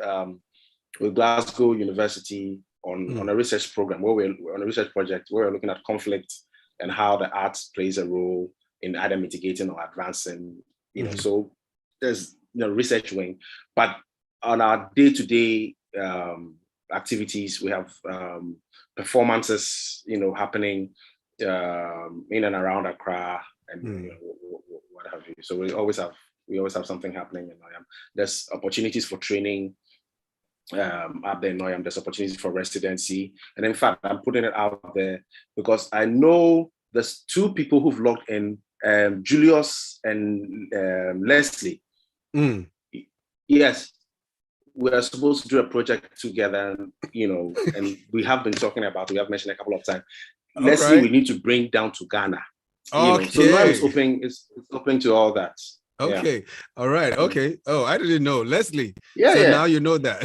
Glasgow University on a research program where we're on a research project where we're looking at conflict and how the arts plays a role in either mitigating or advancing. So there's research wing, but on our day-to-day activities, we have performances happening in and around Accra and what have you. So we always have something happening in Noyam. There's opportunities for training up there in Noyam. There's opportunities for residency. And in fact, I'm putting it out there because I know there's two people who've logged in, Julius and Leslie. Yes, we are supposed to do a project together, and we have been talking about, we have mentioned a couple of times. Leslie, we need to bring down to Ghana. Okay. So now it's open to all that. Okay. Yeah. All right. Okay. Oh, I didn't know. Leslie. Yeah. So yeah. now you know that.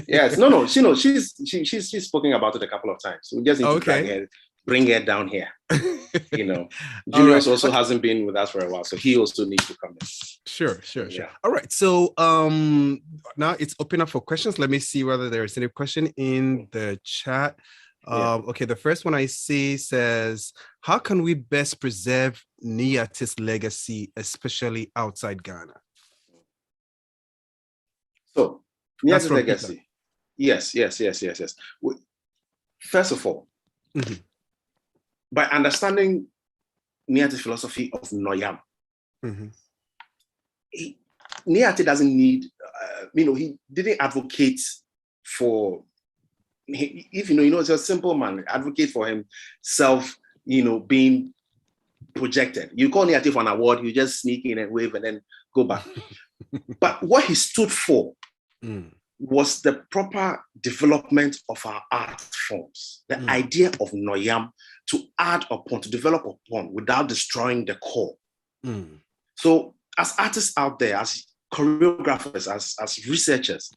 Yes. No. She knows. She's spoken about it a couple of times. So we just need to bring her down here. Julius also hasn't been with us for a while, so he also needs to come in. Sure. All right. So now it's open up for questions. Let me see whether there is any question in the chat. Okay, the first one I see says, how can we best preserve Yartey's legacy, especially outside Ghana? So, Yartey's legacy. Yes. First of all, by understanding Yartey's philosophy of Noyam, Yartey doesn't need, he didn't advocate for, if it's a simple man, advocate for himself, being projected. You call Yartey for an award, you just sneak in and wave and then go back. But what he stood for was the proper development of our art forms, the idea of Noyam to add upon, to develop upon without destroying the core. So as artists out there, as choreographers, as researchers,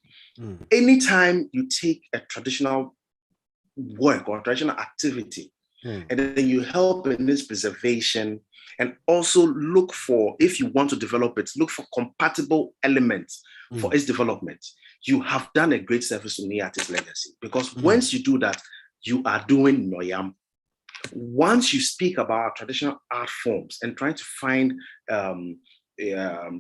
anytime you take a traditional work or traditional activity and then you help in this preservation and also look for, if you want to develop it, look for compatible elements for its development, you have done a great service to Yartey's legacy. Because once you do that, you are doing Noyam. Once you speak about traditional art forms and trying to find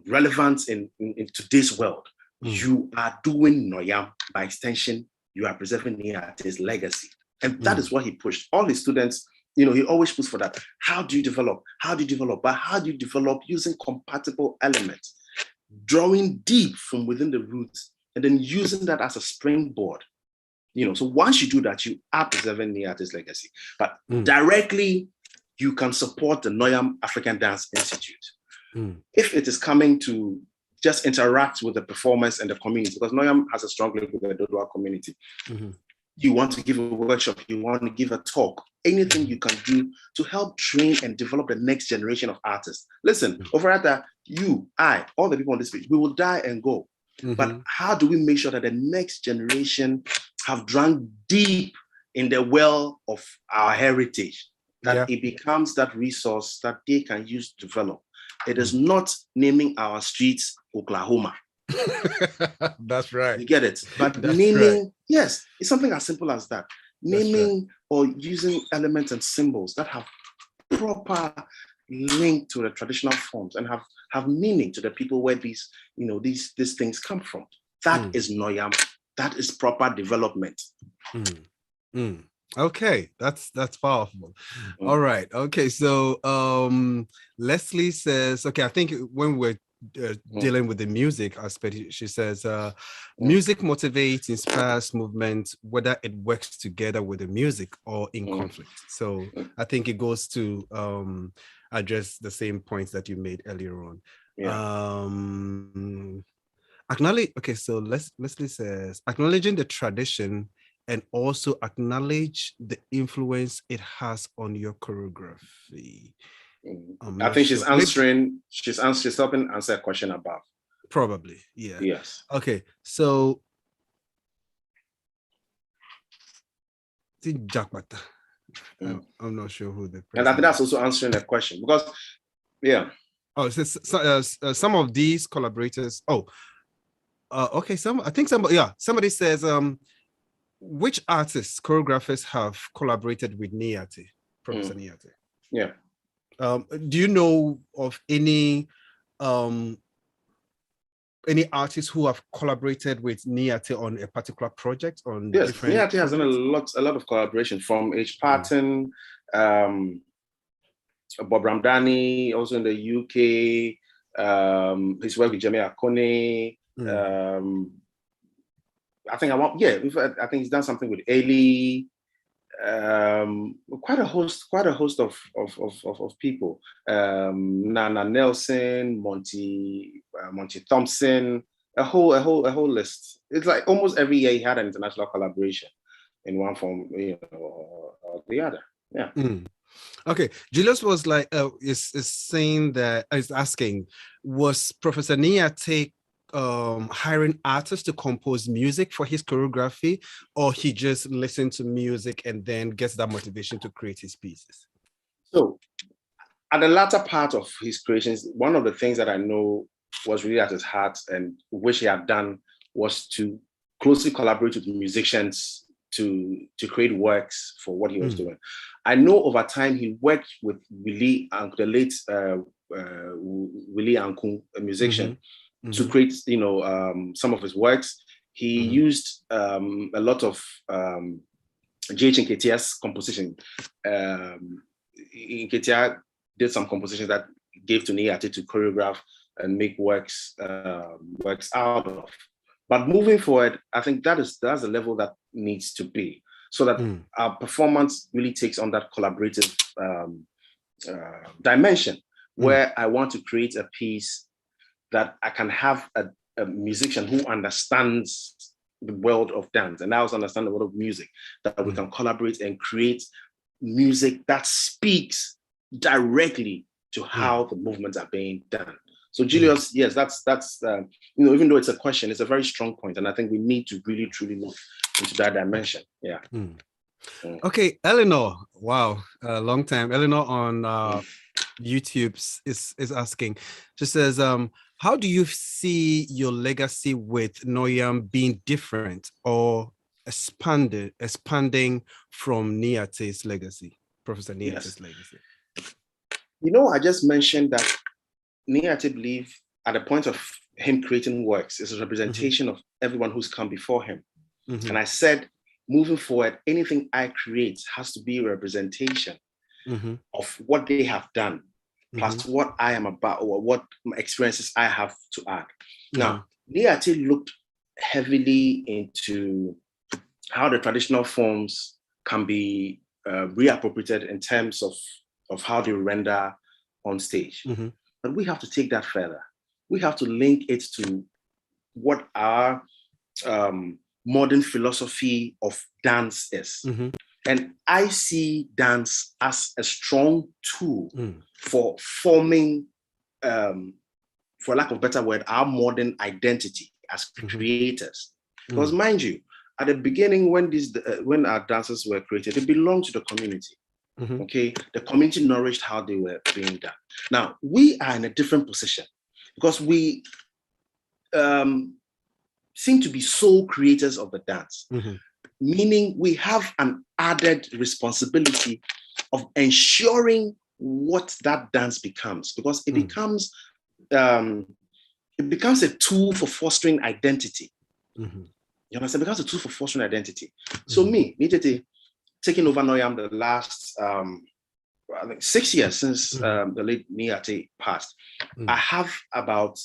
relevance in today's world, you are doing Noyam. By extension, you are preserving Yartey's legacy. And that is what he pushed. All his students, he always pushed for that. How do you develop? But how do you develop using compatible elements? Drawing deep from within the roots and then using that as a springboard. So once you do that, you are preserving Yartey's legacy. But directly, you can support the Noyam African Dance Institute. If it is coming to just interact with the performers and the community, because Noyam has a strong link with the Dodowa community. You want to give a workshop, you want to give a talk, anything you can do to help train and develop the next generation of artists. Listen, over at that, you, I, all the people on this page, we will die and go. But how do we make sure that the next generation have drunk deep in the well of our heritage, that it becomes that resource that they can use to develop? It is not naming our streets Oklahoma. That's right. You get it? But naming, yes, it's something as simple as that. Naming or using elements and symbols that have proper link to the traditional forms and have meaning to the people where these things come from. That is Noyam. That is proper development. Okay, that's powerful. All right. Okay, so Leslie says, okay, I think when we're dealing with the music aspect, she says music motivates, inspires movement, whether it works together with the music or in conflict. So I think it goes to address the same points that you made earlier on. Acknowledge, okay, so Leslie says acknowledging the tradition and also acknowledge the influence it has on your choreography. I think she's answering, she's helping answer a question above. Probably, yeah. Yes. Okay, so I'm not sure who the person and I think that's also answering the question because, yeah. Oh, so, some of these collaborators. Okay. Somebody says, which artists, choreographers have collaborated with Nietzsche, Professor Nietzsche? Yeah. Do you know of any artists who have collaborated with Nietzsche on a particular project? Yes, different Nietzsche has done a lot of collaboration from H. Patton, Bob Ramdani, also in the UK. His work with Jemima Akone. I think he's done something with Ailey. Quite a host of people. Nana Nelson, Monty Thompson, a whole list. It's like almost every year he had an international collaboration in one form, or the other. Yeah. Okay, Julius was like, is saying that, is asking, was Professor Nietzsche hiring artists to compose music for his choreography, or he just listened to music and then gets that motivation to create his pieces? So, at the latter part of his creations, one of the things that I know was really at his heart and which he had done was to closely collaborate with musicians to create works for what he was doing. I know over time he worked with Willie, the late Willie Ankun, a musician, to create some of his works. He used a lot of J.H. Nketiah's composition. Nketiah did some compositions that gave to Nietzsche to choreograph and make works out of. But moving forward, I think that's the level that needs to be, so that our performance really takes on that collaborative dimension, where I want to create a piece that I can have a musician who understands the world of dance and I also understand the world of music, that we can collaborate and create music that speaks directly to how the movements are being done. So Julius, yes, that's even though it's a question, it's a very strong point, and I think we need to really truly look into that dimension. Yeah. Okay, Eleanor. Wow, long time. Eleanor on YouTube is asking. She says, how do you see your legacy with Noyam being different or expanding from Nietzsche's legacy, Professor Nietzsche's legacy? I just mentioned that Nietzsche believed at the point of him creating works is a representation of everyone who's come before him. And I said, moving forward, anything I create has to be a representation of what they have done, plus what I am about, or what experiences I have to add. Now, Nietzsche looked heavily into how the traditional forms can be reappropriated in terms of how they render on stage. But we have to take that further. We have to link it to what our modern philosophy of dance is. And I see dance as a strong tool for forming, for lack of a better word, our modern identity as creators. Because mind you, at the beginning, when our dances were created, they belonged to the community. Okay, the community nourished how they were being done. Now we are in a different position because we seem to be sole creators of the dance, meaning we have an added responsibility of ensuring what that dance becomes, because it becomes a tool for fostering identity. You understand? It becomes a tool for fostering identity. So me, Nietzsche, taken over Noyam the last I think 6 years since the late Yartey passed. I have about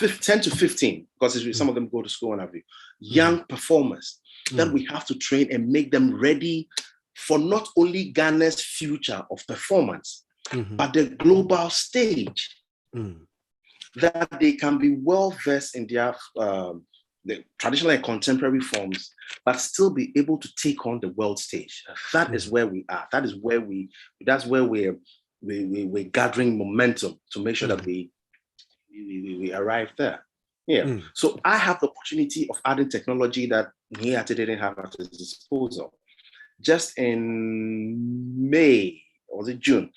10 to 15, because some of them go to school and have you, young performers that we have to train and make them ready for not only Ghana's future of performance, but the global stage, that they can be well versed in their the traditional and contemporary forms, but still be able to take on the world stage. That is where we are. That's where we're gathering momentum to make sure that we arrive there. Yeah. So I have the opportunity of adding technology that Yartey didn't have at his disposal. Just in May, or was it June,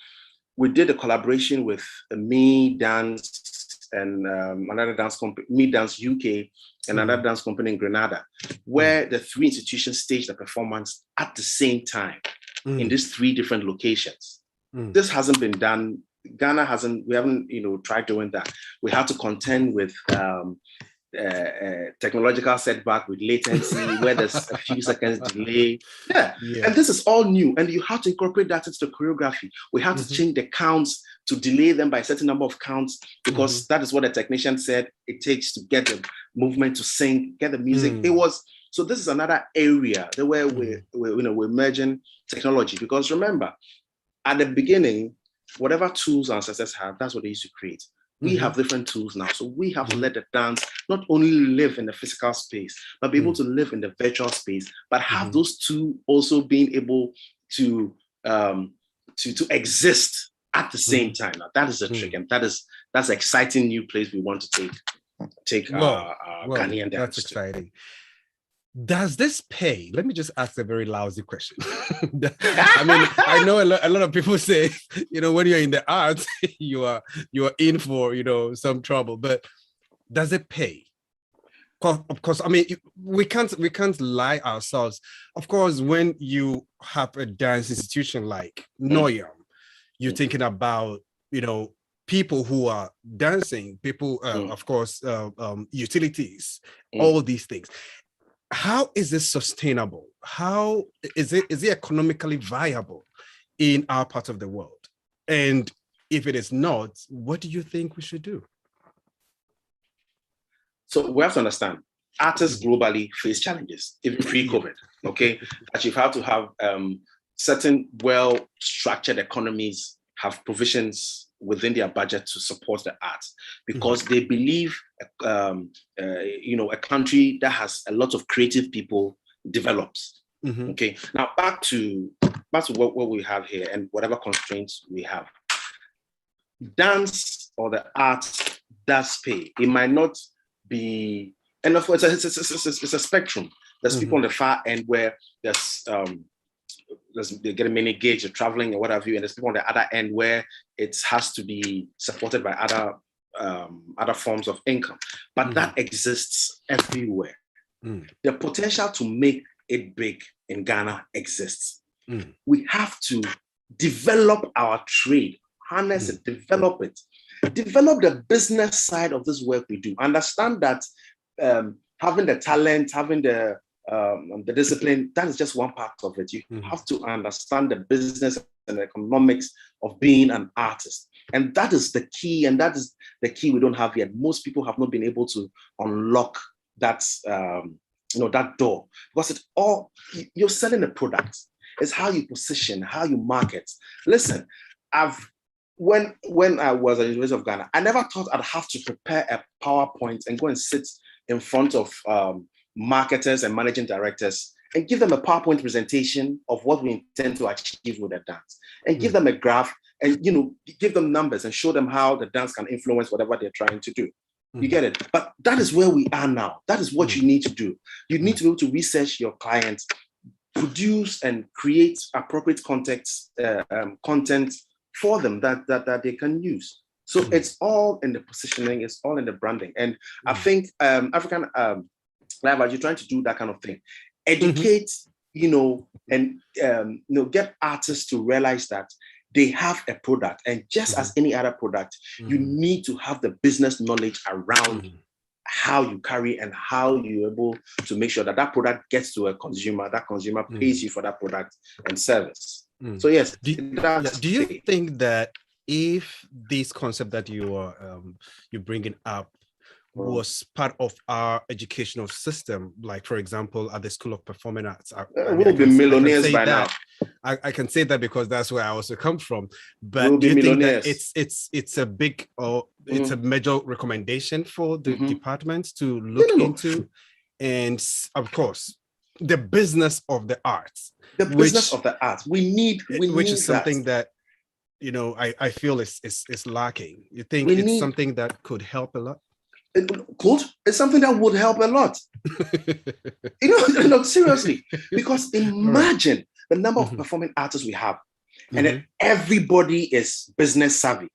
we did a collaboration with Me Dance and another dance company, Me Dance UK, and another dance company in Grenada, where the three institutions staged the performance at the same time in these three different locations. This hasn't been done. Ghana we haven't, tried doing that. We have to contend with technological setback, with latency, where there's a few seconds delay. Yeah. And this is all new, and you have to incorporate that into the choreography. We have to change the counts to delay them by a certain number of counts, because that is what the technician said it takes to get the movement to sync, get the music. So this is another area where we're merging technology, because remember, at the beginning, whatever tools our ancestors have, that's what they used to create. We have different tools now. So we have to let the dance not only live in the physical space, but be able to live in the virtual space, but have those two also being able to exist at the same time. Now, that is the trick. And that's an exciting new place we want to take Ghanaian dance. That's exciting. Does this pay? Let me just ask a very lousy question. I mean, I know a lot of people say, when you're in the arts, you are in for, some trouble, but does it pay? Of course, I mean, we can't lie ourselves. Of course, when you have a dance institution like Noyam, you're thinking about, people who are dancing, people, of course, utilities, all these things. How is this sustainable? How is it economically viable in our part of the world? And if it is not, what do you think we should do? So we have to understand, artists globally face challenges, even pre-COVID, okay? That you have to have certain well-structured economies have provisions within their budget to support the arts, because they believe, a country that has a lot of creative people develops. Okay. Now back to what we have here and whatever constraints we have. Dance or the arts does pay. It might not be, and of course it's a spectrum. There's people on the far end where they're getting many gigs, you're traveling or what have you, and there's people on the other end where it has to be supported by other forms of income. But that exists everywhere. The potential to make it big in Ghana exists. We have to develop our trade, harness it, develop it, develop the business side of this work we do. Understand that having the talent, having the discipline, that is just one part of it. You have to understand the business and the economics of being an artist. And that is the key, and that is the key we don't have yet. Most people have not been able to unlock that, that door, because it's all, you're selling a product. It's how you position, how you market. Listen, when I was at the University of Ghana, I never thought I'd have to prepare a PowerPoint and go and sit in front of marketers and managing directors and give them a PowerPoint presentation of what we intend to achieve with the dance, and give them a graph and give them numbers and show them how the dance can influence whatever they're trying to do. You get it? But that is where we are now. That is what you need to do. You need to be able to research your clients, produce and create appropriate content for them that they can use. So it's all in the positioning, it's all in the branding. And I think African Live Art, you're trying to do that kind of thing. Educate, and get artists to realize that they have a product, and just as any other product, you need to have the business knowledge around how you carry and how you're able to make sure that that product gets to a consumer, that consumer pays you for that product and service. So yes, do you think that if this concept that you're bringing up was part of our educational system, like for example at the School of Performing Arts, we'll be millionaires by now. I can say that because that's where I also come from. But do you think that it's a big or it's a major recommendation for the departments to look into? And of course, the business of the arts. The business of the arts. We need something that I feel is lacking. You think it's something that could help a lot? It's something that would help a lot. Seriously, because imagine the number of performing artists we have, and then everybody is business savvy.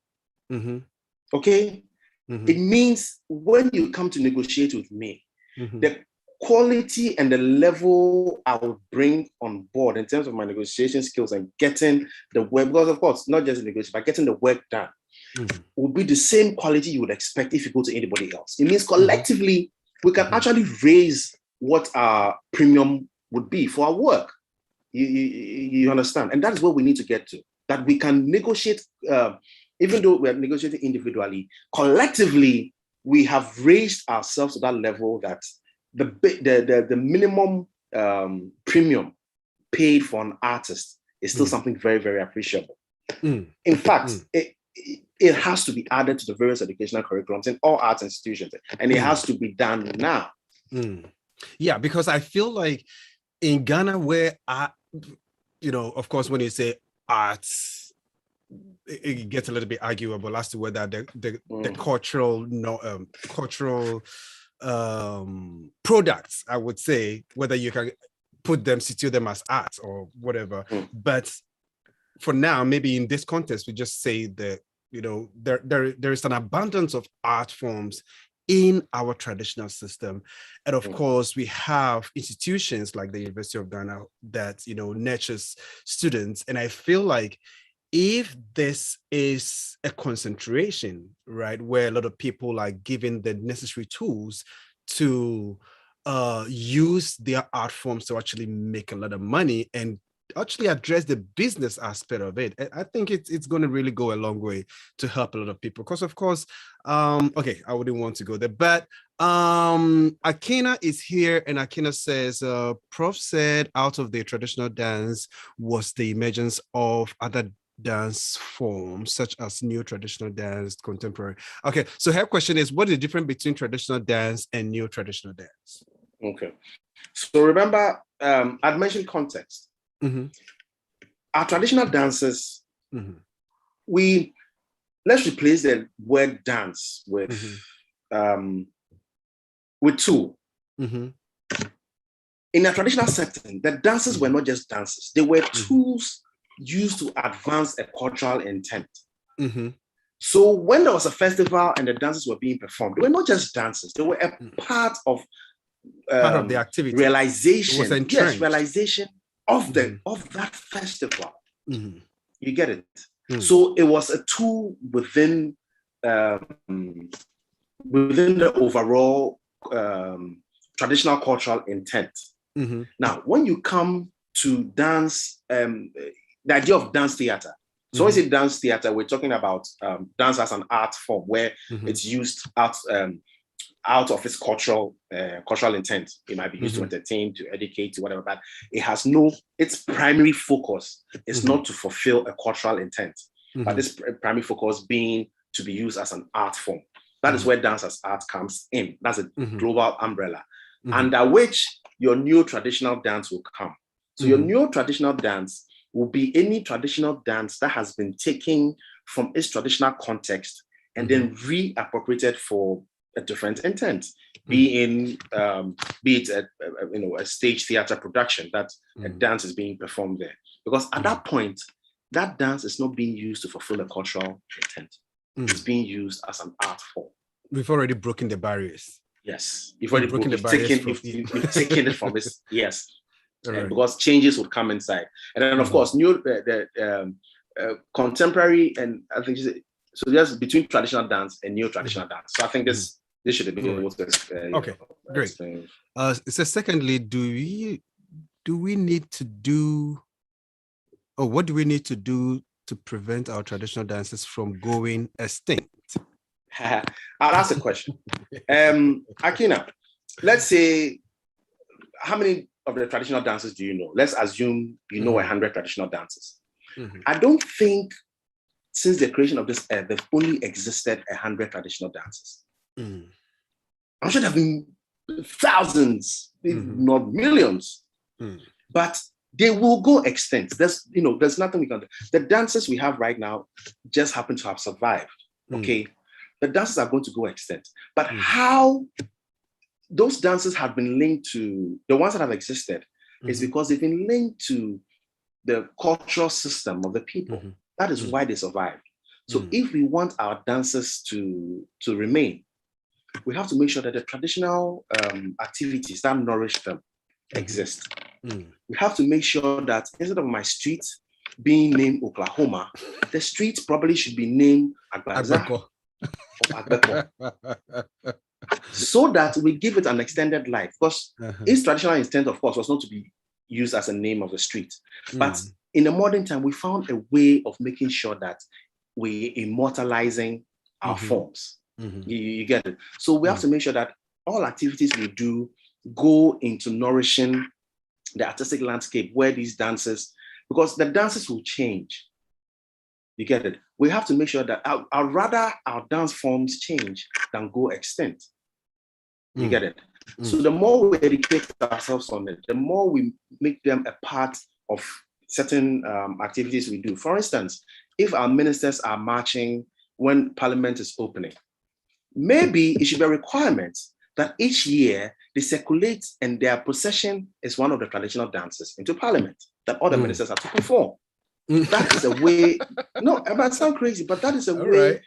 Okay, it means when you come to negotiate with me, the quality and the level I will bring on board in terms of my negotiation skills and getting the work, because of course, not just negotiation, but getting the work done, will be the same quality you would expect if you go to anybody else. It means collectively, we can actually raise what our premium would be for our work. You understand? And that is what we need to get to, that we can negotiate, even though we are negotiating individually, collectively, we have raised ourselves to that level that the minimum premium paid for an artist is still something very, very appreciable. In fact, it has to be added to the various educational curriculums in all arts institutions, and it has to be done now. Yeah, because I feel like in Ghana, where of course, when you say arts, it gets a little bit arguable as to whether the cultural products, I would say, whether you can situte them as art or whatever. But for now, maybe in this context, we just say that there is an abundance of art forms in our traditional system, and of course we have institutions like the University of Ghana that nurtures students. And I feel like if this is a concentration, right, where a lot of people are given the necessary tools to use their art forms to actually make a lot of money and actually address the business aspect of it, I think it's going to really go a long way to help a lot of people. Because of course, okay, I wouldn't want to go there, but Akina is here, and Akina says, Prof said out of the traditional dance was the emergence of other dance forms such as new traditional dance, contemporary. Okay, so her question is, what is the difference between traditional dance and new traditional dance? Okay, so remember, I'd mentioned context. Our traditional dances, let's replace the word dance with tool. In a traditional setting, the dances were not just dances; they were tools used to advance a cultural intent. So when there was a festival and the dances were being performed, they were not just dances; they were a part of the activity. Realization, realization of that festival. You get it? So it was a tool within the overall traditional cultural intent. Now, when you come to dance, the idea of dance theater. So when we say dance theater, we're talking about dance as an art form where it's used out of its cultural intent. It might be used to entertain, to educate, to whatever, but its primary focus is not to fulfill a cultural intent, but its primary focus being to be used as an art form. That is where dance as art comes in. That's a global umbrella, under which your new traditional dance will come. So your new traditional dance will be any traditional dance that has been taken from its traditional context and then reappropriated for a different intent, be it a stage theater production that a dance is being performed there. Because at that point, that dance is not being used to fulfill a cultural intent. It's being used as an art form. We've already broken the barriers. Yes, you've already broken the barriers. You've taken it from its because changes would come inside, and then of course, contemporary and I think so. Just between traditional dance and new traditional dance. So I think this This should have been able to okay, great. It says, secondly, do we need to do, or what do we need to do to prevent our traditional dances from going extinct? I'll ask a question. Akina, let's say, how many of the traditional dances do you know? Let's assume you know 100 traditional dances. I don't think since the creation of this earth, there's only existed 100 traditional dances. I'm sure there have been thousands, if not millions, but they will go extinct. There's nothing we can do. The dances we have right now just happen to have survived. Okay, the dances are going to go extinct. But how those dances have been linked to the ones that have existed is because they've been linked to the cultural system of the people. That is why they survived. So if we want our dances to remain, we have to make sure that the traditional activities that nourish them exist. We have to make sure that instead of my street being named Oklahoma, the street probably should be named Agbaza or Agbeko. So that we give it an extended life. Because its traditional intent, of course, was not to be used as a name of the street. But in the modern time, we found a way of making sure that we're immortalizing our forms. You get it? So we have to make sure that all activities we do go into nourishing the artistic landscape where these dances, because the dances will change. You get it? We have to make sure that rather our dance forms change than go extinct. You get it? So the more we educate ourselves on it, the more we make them a part of certain activities we do. For instance, if our ministers are marching when Parliament is opening, maybe it should be a requirement that each year they circulate and their procession is one of the traditional dances into Parliament that all the ministers have to perform. That is a way, no, it might sound crazy, but that is a way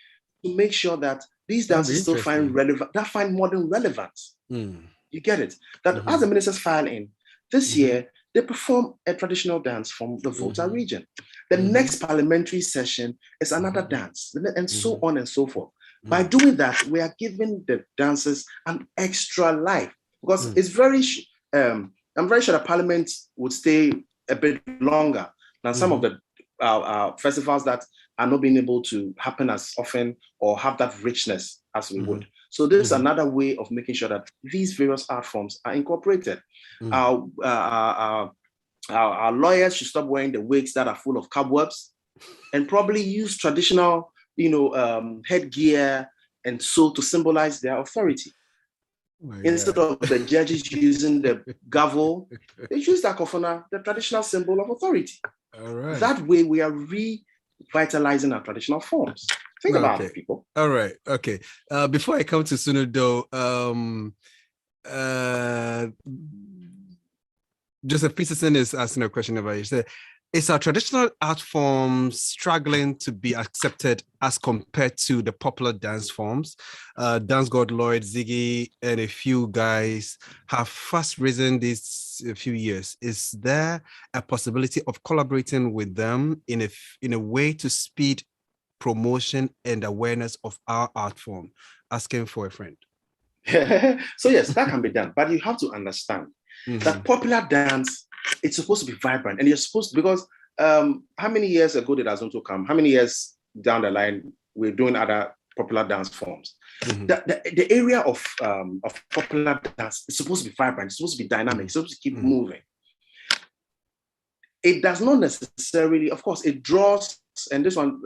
to make sure that these dances still find modern relevance. You get it? That as the ministers file in, this year, they perform a traditional dance from the Volta region. The next parliamentary session is another dance, and so on and so forth. By doing that, we are giving the dancers an extra life, because it's I'm very sure the Parliament would stay a bit longer than some of the festivals that are not being able to happen as often or have that richness as we would. So this is another way of making sure that these various art forms are incorporated. Our lawyers should stop wearing the wigs that are full of cobwebs and probably use traditional, headgear and so to symbolize their authority. Instead of the judges using the gavel, they use the kofana, the traditional symbol of authority. That way we are revitalizing our traditional forms. Think about it, people. All right. Okay. Before I come to Sunudo, Joseph Peterson is asking a question about it. He said, is our traditional art forms struggling to be accepted as compared to the popular dance forms? Dance God Lloyd, Ziggy, and a few guys have fast risen these few years. Is there a possibility of collaborating with them in a way to speed promotion and awareness of our art form? Asking for a friend. So yes, that can be done, but you have to understand that popular dance, it's supposed to be vibrant, and you're supposed to, because how many years ago did Azonto come? How many years down the line we're doing other popular dance forms? The area of popular dance is supposed to be vibrant, it's supposed to be dynamic, it's supposed to keep moving. It does not necessarily, of course, it draws, and this one,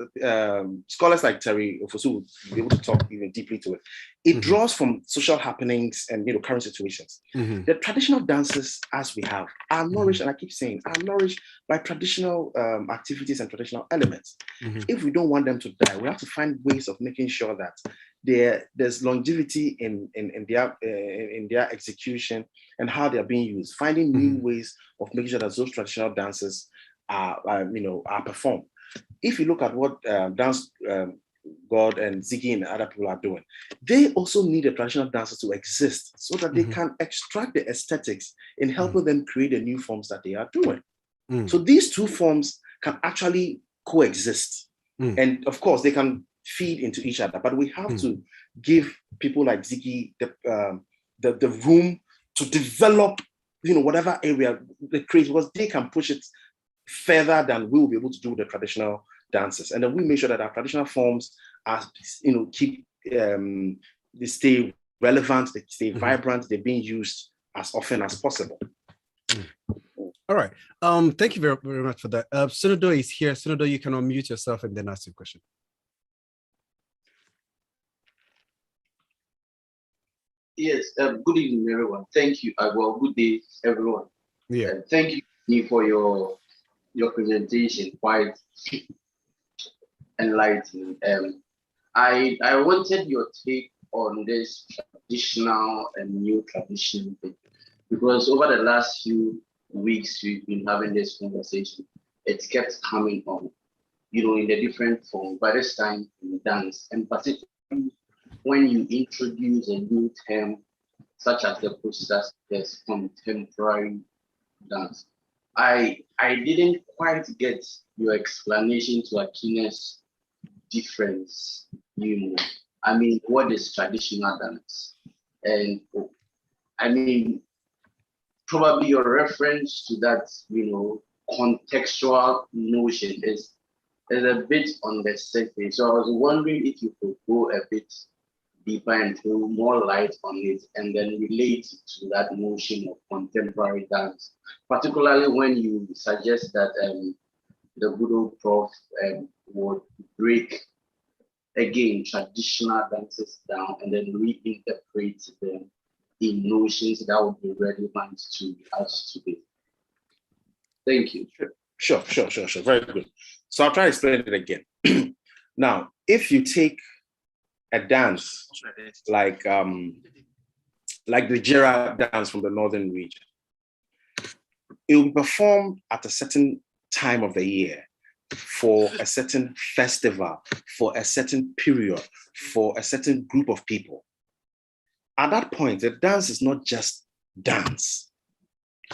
scholars like Terry Ofosu would be able to talk even deeply to it. It draws from social happenings and current situations. The traditional dances, as we have, are nourished, and I keep saying, are nourished by traditional activities and traditional elements. If we don't want them to die, we have to find ways of making sure that there's longevity in their execution and how they're being used. Finding new ways of making sure that those traditional dances are performed. If you look at what Dance God and Ziggy and other people are doing, they also need the traditional dancers to exist so that they can extract the aesthetics in helping them create the new forms that they are doing. So these two forms can actually coexist. And of course, they can feed into each other, but we have to give people like Ziggy the room to develop, whatever area they create, because they can push it further than we will be able to do with the traditional dances. And then we make sure that our traditional forms are, they stay relevant, they stay vibrant, they're being used as often as possible. All right. Thank you very, very much for that. Sunodo is here. Sunodo, you can unmute yourself and then ask your question. Yes, good evening, everyone. Thank you. Well, good day, everyone. Yeah. Thank you for your presentation, quite enlightening. I wanted your take on this traditional and new tradition thing, because over the last few weeks we've been having this conversation. It kept coming on, in the different forms. By this time in dance, and particularly when you introduce a new term such as the process, there's contemporary dance. I didn't quite get your explanation to Akine's difference. I mean, what is traditional dance? And I mean, probably your reference to that, contextual notion is a bit on the surface. So I was wondering if you could go a bit deeper and throw more light on it, and then relate to that notion of contemporary dance, particularly when you suggest that the good old Prof would break again traditional dances down and then reinterpret them in notions that would be relevant to us today. Thank you. Sure. Very good. So I'll try to explain it again. Now, if you take a dance like the Jera dance from the northern region, it will be performed at a certain time of the year for a certain festival, for a certain period, for a certain group of people. At that point, the dance is not just dance.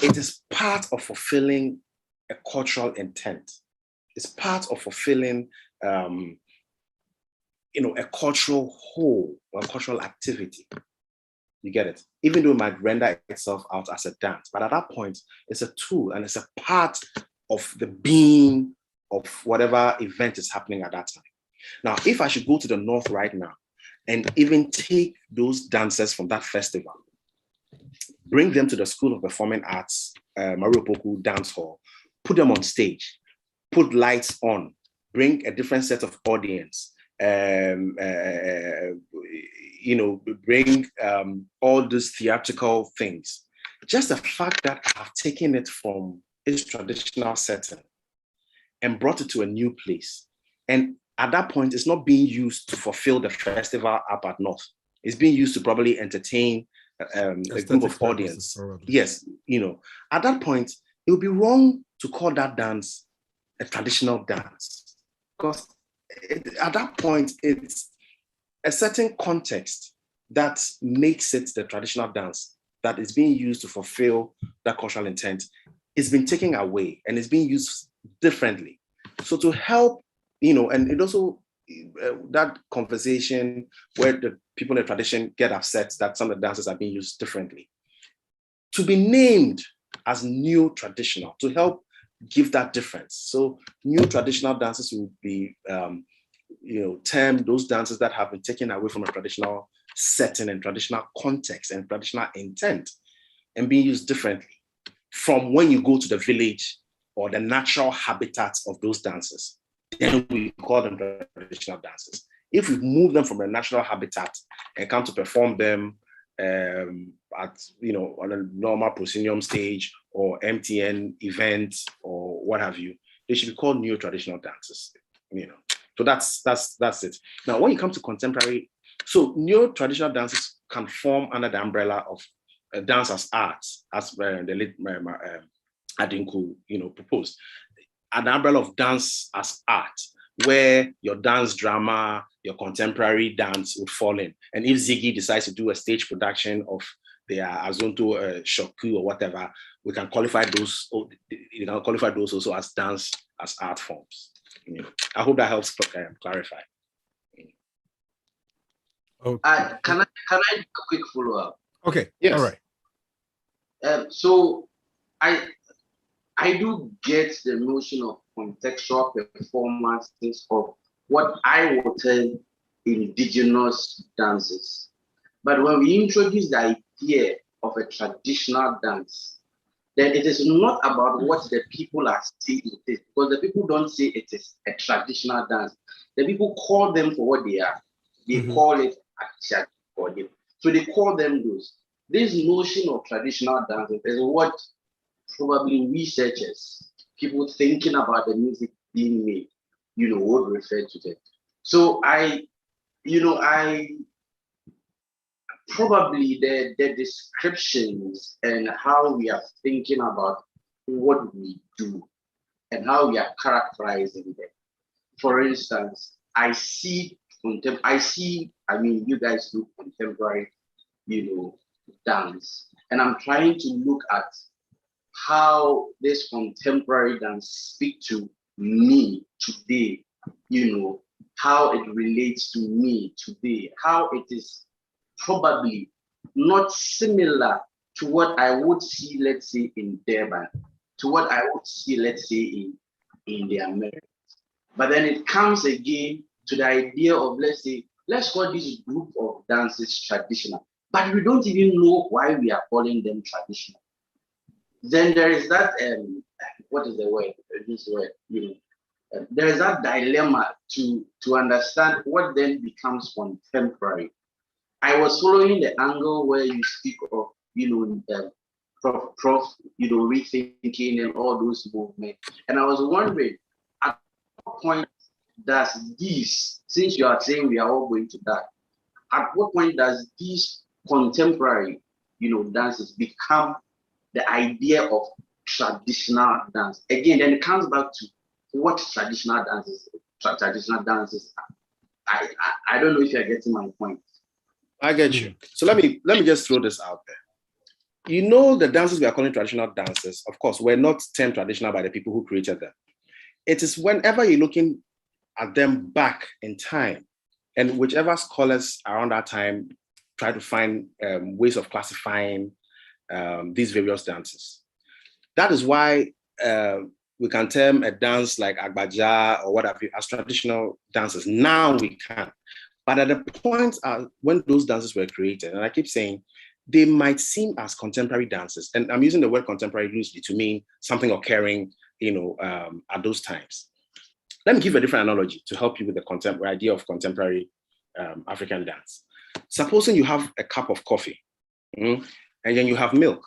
It is part of fulfilling a cultural intent. It's part of fulfilling a cultural whole or a cultural activity. You get it? Even though it might render itself out as a dance, but at that point, it's a tool and it's a part of the being of whatever event is happening at that time. Now, if I should go to the north right now and even take those dancers from that festival, bring them to the School of Performing Arts, Mariopoku Dance Hall, put them on stage, put lights on, bring a different set of audience, bring all these theatrical things. Just the fact that I've taken it from its traditional setting and brought it to a new place. And at that point, it's not being used to fulfill the festival up at North. It's being used to probably entertain a group of audience. Yes, at that point, it would be wrong to call that dance a traditional dance, because at that point, it's a certain context that makes it the traditional dance that is being used to fulfill that cultural intent. It's been taken away and it's being used differently. So to help, and it also, that conversation where the people in the tradition get upset that some of the dances are being used differently, to be named as new traditional, to help give that difference. So new traditional dances will be, termed those dances that have been taken away from a traditional setting and traditional context and traditional intent and being used differently from when you go to the village or the natural habitats of those dances. Then we call them traditional dances. If we move them from a natural habitat and come to perform them at, on a normal proscenium stage or MTN event or what have you, they should be called new traditional dances. So that's it. Now, when you come to contemporary, so new traditional dances can form under the umbrella of dance as arts, as the late Adinku, proposed. An umbrella of dance as art, where your dance drama, your contemporary dance would fall in. And if Ziggy decides to do a stage production of their Azonto Shoku or whatever, we can qualify those. Qualify those also as dance as art forms. I hope that helps clarify. Okay. Can I do a quick follow-up? Okay. Yes. All right. So I do get the notion of contextual performances of what I would term indigenous dances. But when we introduce the idea of a traditional dance, then it is not about what the people are saying it is, because the people don't say it is a traditional dance. The people call them for what they are. They call it akshat for them. So they call them those. This notion of traditional dance is what probably researchers, people thinking about the music being made, would refer to them. So I probably the descriptions and how we are thinking about what we do and how we are characterizing them. For instance, I mean, you guys do contemporary, dance, and I'm trying to look at how this contemporary dance speak to me today, how it relates to me today, how it is probably not similar to what I would see, let's say, in Durban, to what I would see, let's say, in the Americas. But then it comes again to the idea of, let's call this group of dances traditional, but we don't even know why we are calling them traditional. Then there is that, what is the word? This word, there is that dilemma to understand what then becomes contemporary. I was following the angle where you speak of, Prof, rethinking and all those movements. And I was wondering, at what point does this, since you are saying we are all going to that, at what point does these contemporary, dances become the idea of traditional dance? Again, then it comes back to what traditional dances are. I don't know if you're getting my point. I get you. So let me just throw this out there. The dances we are calling traditional dances, of course, were not termed traditional by the people who created them. It is whenever you're looking at them back in time, and whichever scholars around that time try to find ways of classifying these various dances. That is why we can term a dance like Agbaja or whatever as traditional dances. Now we can. But at the point when those dances were created, and I keep saying, they might seem as contemporary dances. And I'm using the word contemporary loosely to mean something occurring, at those times. Let me give a different analogy to help you with the contemporary idea of contemporary African dance. Supposing you have a cup of coffee, and then you have milk.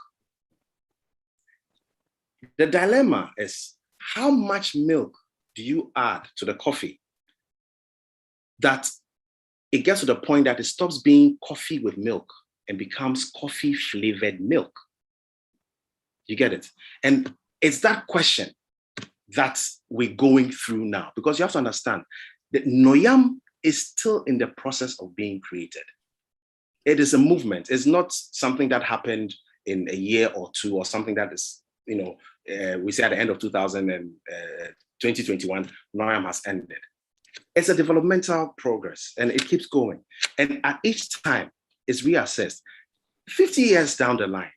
The dilemma is, how much milk do you add to the coffee that it gets to the point that it stops being coffee with milk and becomes coffee flavored milk? You get it? And it's that question that we're going through now, because you have to understand that Noyam is still in the process of being created. It is a movement. It's not something that happened in a year or two, or something that is, we say at the end of 2021, Noyam has ended. It's a developmental progress, and it keeps going. And at each time, it's reassessed. 50 years down the line,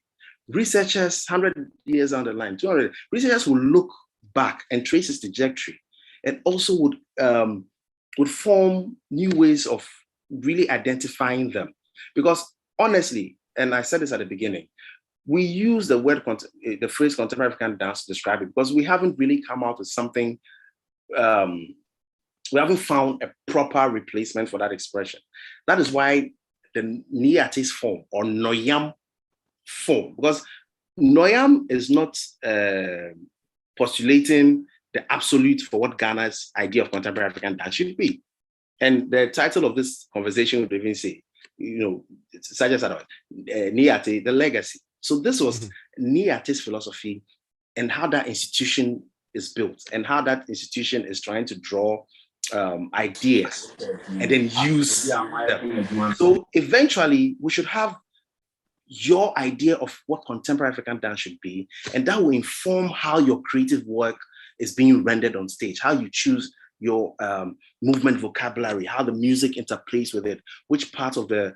researchers, 100 years down the line, 200, researchers will look back and trace its trajectory, and also would form new ways of really identifying them. Because honestly, and I said this at the beginning, we use the the phrase contemporary African dance to describe it because we haven't really come out with something, we haven't found a proper replacement for that expression. That is why the Niates form or Noyam form, because Noyam is not postulating the absolute for what Ghana's idea of contemporary African dance should be. And the title of this conversation would even say, suggest that Niate, the legacy. So this was Niate's philosophy and how that institution is built and how that institution is trying to draw ideas and then use them. So eventually we should have your idea of what contemporary African dance should be, and that will inform how your creative work is being rendered on stage, how you choose your movement vocabulary, how the music interplays with it, which part of the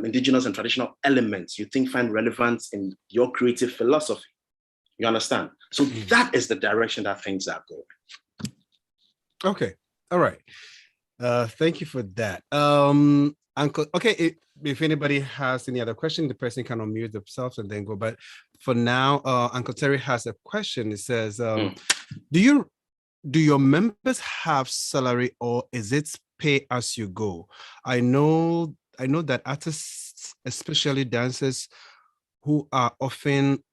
indigenous and traditional elements you think find relevance in your creative philosophy. You understand? So that is the direction that things are going. Okay. All right. Thank you for that. Uncle, okay, if anybody has any other question, the person can unmute themselves and then go. But for now, Uncle Terry has a question. It says, do your members have salary, or is it pay as you go? I know that artists, especially dancers, who are often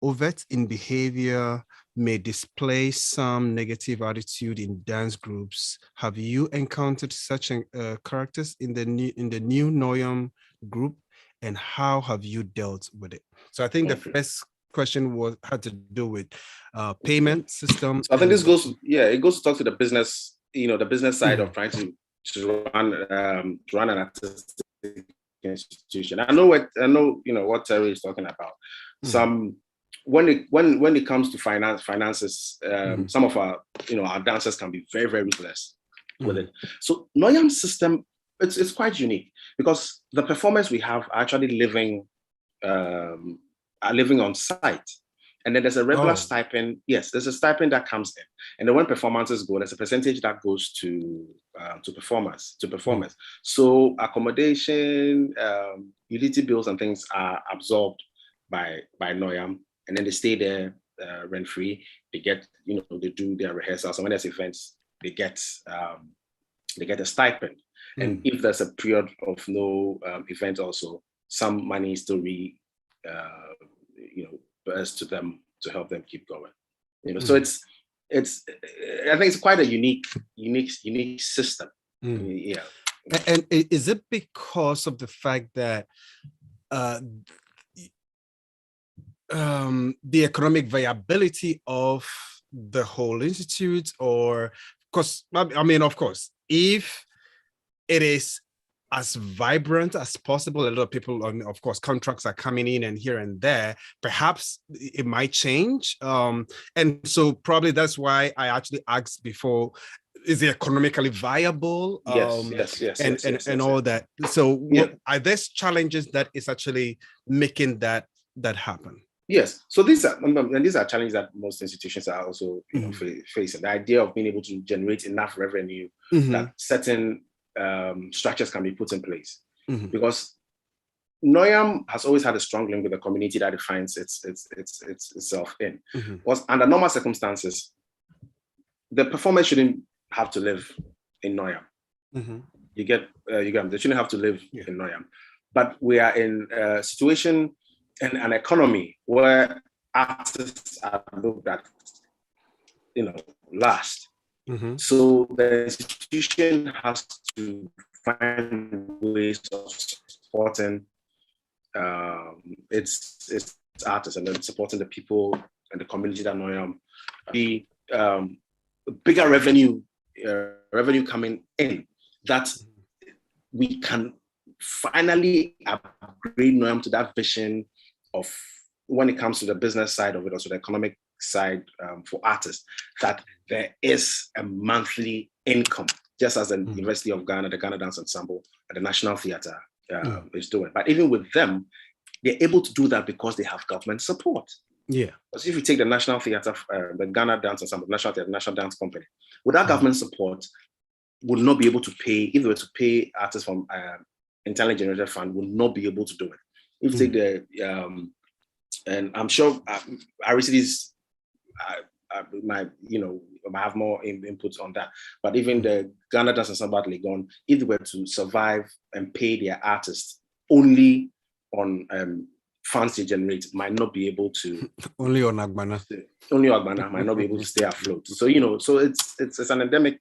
overt in behavior, may display some negative attitude in dance groups. Have you encountered such characters in the new Noyam group, and how have you dealt with it? So I think the first question had to do with payment system. So I think this goes to talk to the business, the business side of trying to run an artistic institution. I know what Terry is talking about. Some when it comes to finances, some of our dancers can be very, very ruthless with it. So Noyam's system, it's quite unique because the performers we have are actually living on site. And then there's a regular stipend. Yes, there's a stipend that comes in. And then when performances go, there's a percentage that goes to performers. So accommodation, utility bills and things are absorbed by Noyam. And then they stay there rent-free. They get, they do their rehearsals. And when there's events, they get a stipend. And if there's a period of no event also, some money is still to them to help them keep going. So it's I think it's quite a unique system. Yeah. And is it because of the fact that the economic viability of the whole institute, or because of course, if it is as vibrant as possible, a lot of people, of course, contracts are coming in and here and there, perhaps it might change. And so probably that's why I actually asked before, is it economically viable? Yes. And all that. So are there challenges that is actually making that happen? Yes. So these are challenges that most institutions are also facing. The idea of being able to generate enough revenue that certain structures can be put in place, because Noyam has always had a strong link with the community that it finds itself in. Because under normal circumstances, the performers shouldn't have to live in Noyam. You get they shouldn't have to live in Noyam. But we are in a situation and an economy where artists are looked at, last. So the institution has to find ways of supporting its artists and then supporting the people and the community that Noyam. The bigger revenue coming in, that we can finally upgrade Noyam to that vision of, when it comes to the business side of it, also the economic side for artists, that there is a monthly income, just as the University of Ghana, the Ghana Dance Ensemble, and the National Theatre is doing. But even with them, they're able to do that because they have government support. Yeah. Because if you take the National Theatre, the Ghana Dance Ensemble, National Theatre, National Dance Company, without government support, would not be able to pay, if they were to pay artists from internally generated fund, would not be able to do it. If you take the, and I'm sure RCDs, I have more input on that. But even the Ghana Dance Ensemble Legon, if they were to survive and pay their artists only on funds they generate, might not be able to. Only on Agbana might not be able to stay afloat. So so it's an endemic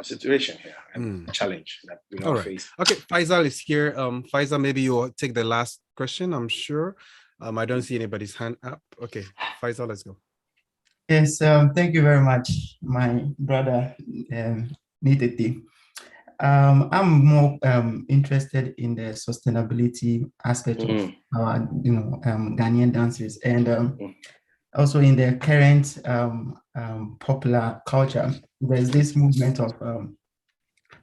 situation here and a challenge that we all face. Okay, Faisal is here. Faisal, maybe you'll take the last question. I'm sure. I don't see anybody's hand up. Okay, Faisal, let's go. Yes, thank you very much, my brother Nietzsche. I'm more interested in the sustainability aspect of our, Ghanaian dancers, and also in the current popular culture, there's this movement of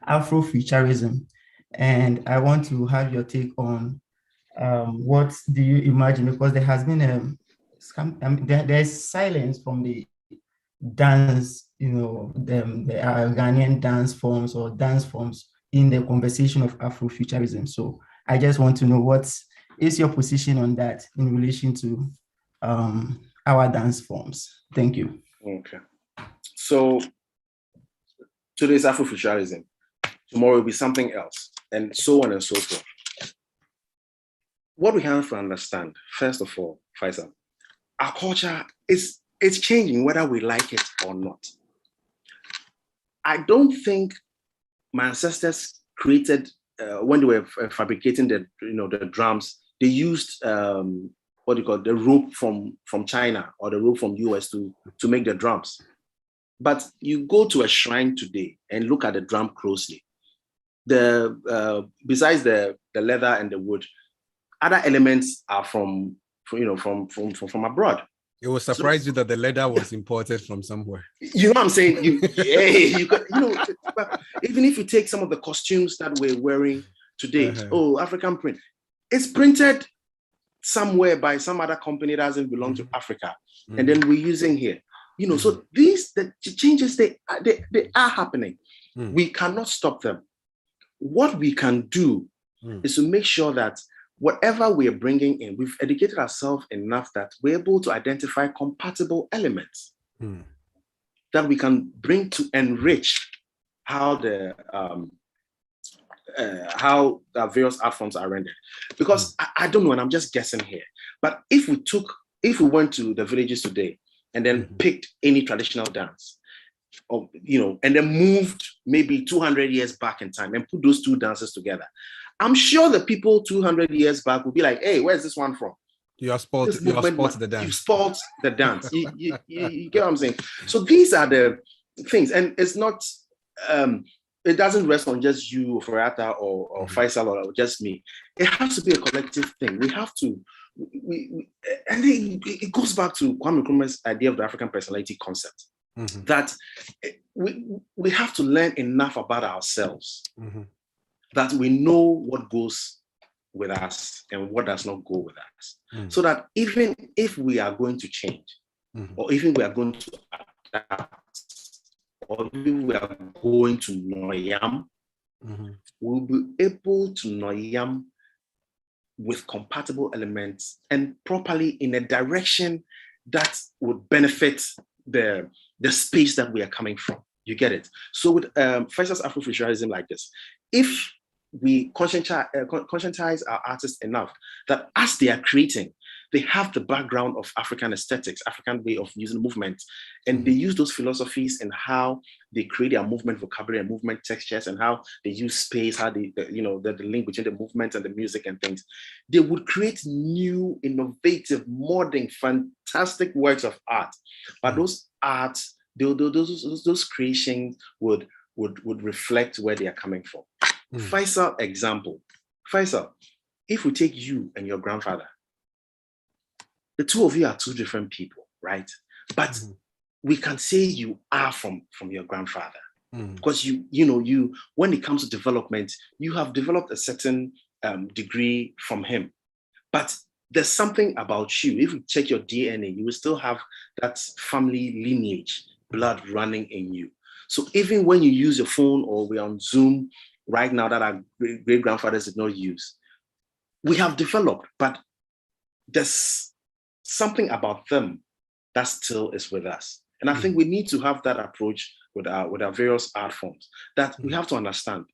Afrofuturism, and I want to have your take on what do you imagine, because there has been there's silence from the dance, the Ghanaian dance forms or dance forms in the conversation of Afrofuturism. So I just want to know what is your position on that in relation to our dance forms. Thank you. Okay. So today's Afrofuturism, tomorrow will be something else, and so on and so forth. What we have to understand, first of all, Faisal, our culture it's changing whether we like it or not. I don't think my ancestors created when they were fabricating the drums. They used what do you call the rope from China or the rope from US to make the drums. But you go to a shrine today and look at the drum closely. Besides the leather and the wood, other elements are from abroad. It will surprise you that the leather was imported from somewhere. You know what I'm saying? Even if you take some of the costumes that we're wearing today, African print, it's printed somewhere by some other company that doesn't belong to Africa, and then we're using here. So the changes they are happening. We cannot stop them. What we can do is to make sure that whatever we are bringing in, we've educated ourselves enough that we're able to identify compatible elements that we can bring to enrich how the various art forms are rendered. Because I don't know, and I'm just guessing here, but if we went to the villages today and then picked any traditional dance, and then moved maybe 200 years back in time and put those two dances together, I'm sure the people 200 years back would be like, hey, where's this one from? You have spoiled the dance. You've spoiled the dance. You get what I'm saying? So these are the things. And it's not, it doesn't rest on just you, Ferrata, or Faisal, or just me. It has to be a collective thing. We have to, and it goes back to Kwame Nkrumah's idea of the African personality concept, that we have to learn enough about ourselves that we know what goes with us and what does not go with us. So that even if we are going to change, or even we are going to adapt, or even we are going to noyam, we'll be able to noyam with compatible elements and properly in a direction that would benefit the space that we are coming from. You get it? So with Faisal's Afrofuturism like this, if we conscientize our artists enough that as they are creating, they have the background of African aesthetics, African way of using movement, and they use those philosophies in how they create their movement vocabulary and movement textures, and how they use space, how the link between the movement and the music and things. They would create new, innovative, modern, fantastic works of art. But those arts, those creations would reflect where they are coming from. Faisal example. Faisal, if we take you and your grandfather, the two of you are two different people, right? But we can say you are from your grandfather. Because you when it comes to development, you have developed a certain degree from him. But there's something about you. If you check your DNA, you will still have that family lineage, blood running in you. So even when you use your phone, or we're on Zoom right now that our great grandfathers did not use, we have developed, but there's something about them that still is with us. And I think we need to have that approach with our various art forms, that we have to understand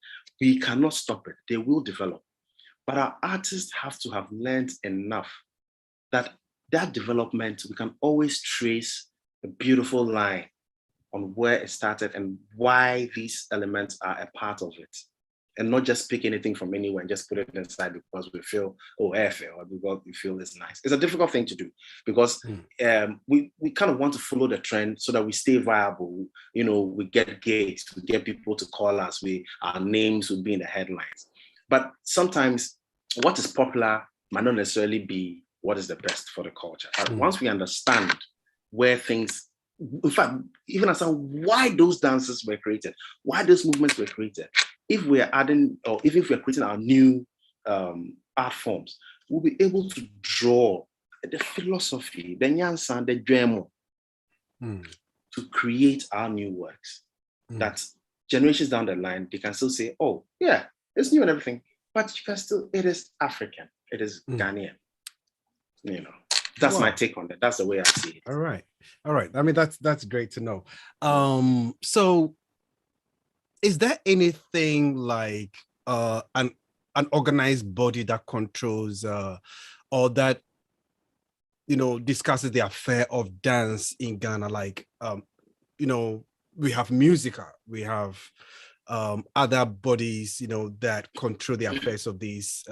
we cannot stop it. They will develop. But our artists have to have learned enough that development, we can always trace a beautiful line on where it started and why these elements are a part of it. And not just pick anything from anywhere and just put it inside because we feel, or because we feel it's nice. It's a difficult thing to do because we kind of want to follow the trend so that we stay viable. We get gigs, we get people to call us, our names will be in the headlines. But sometimes what is popular might not necessarily be what is the best for the culture. But once we understand where things, in fact, even understand why those dances were created, why those movements were created. If we're adding, or even if we're creating our new art forms, we'll be able to draw the philosophy, the nyansa, the drama, to create our new works. That generations down the line, they can still say, oh, yeah, it's new and everything, but you can still, it is African, it is Ghanaian. You know, that's my take on that. That's the way I see it. All right. I mean, that's great to know. So is there anything like an organized body that controls or that, you know, discusses the affair of dance in Ghana? Like, you know, we have musica, we have other bodies, you know, that control the affairs of these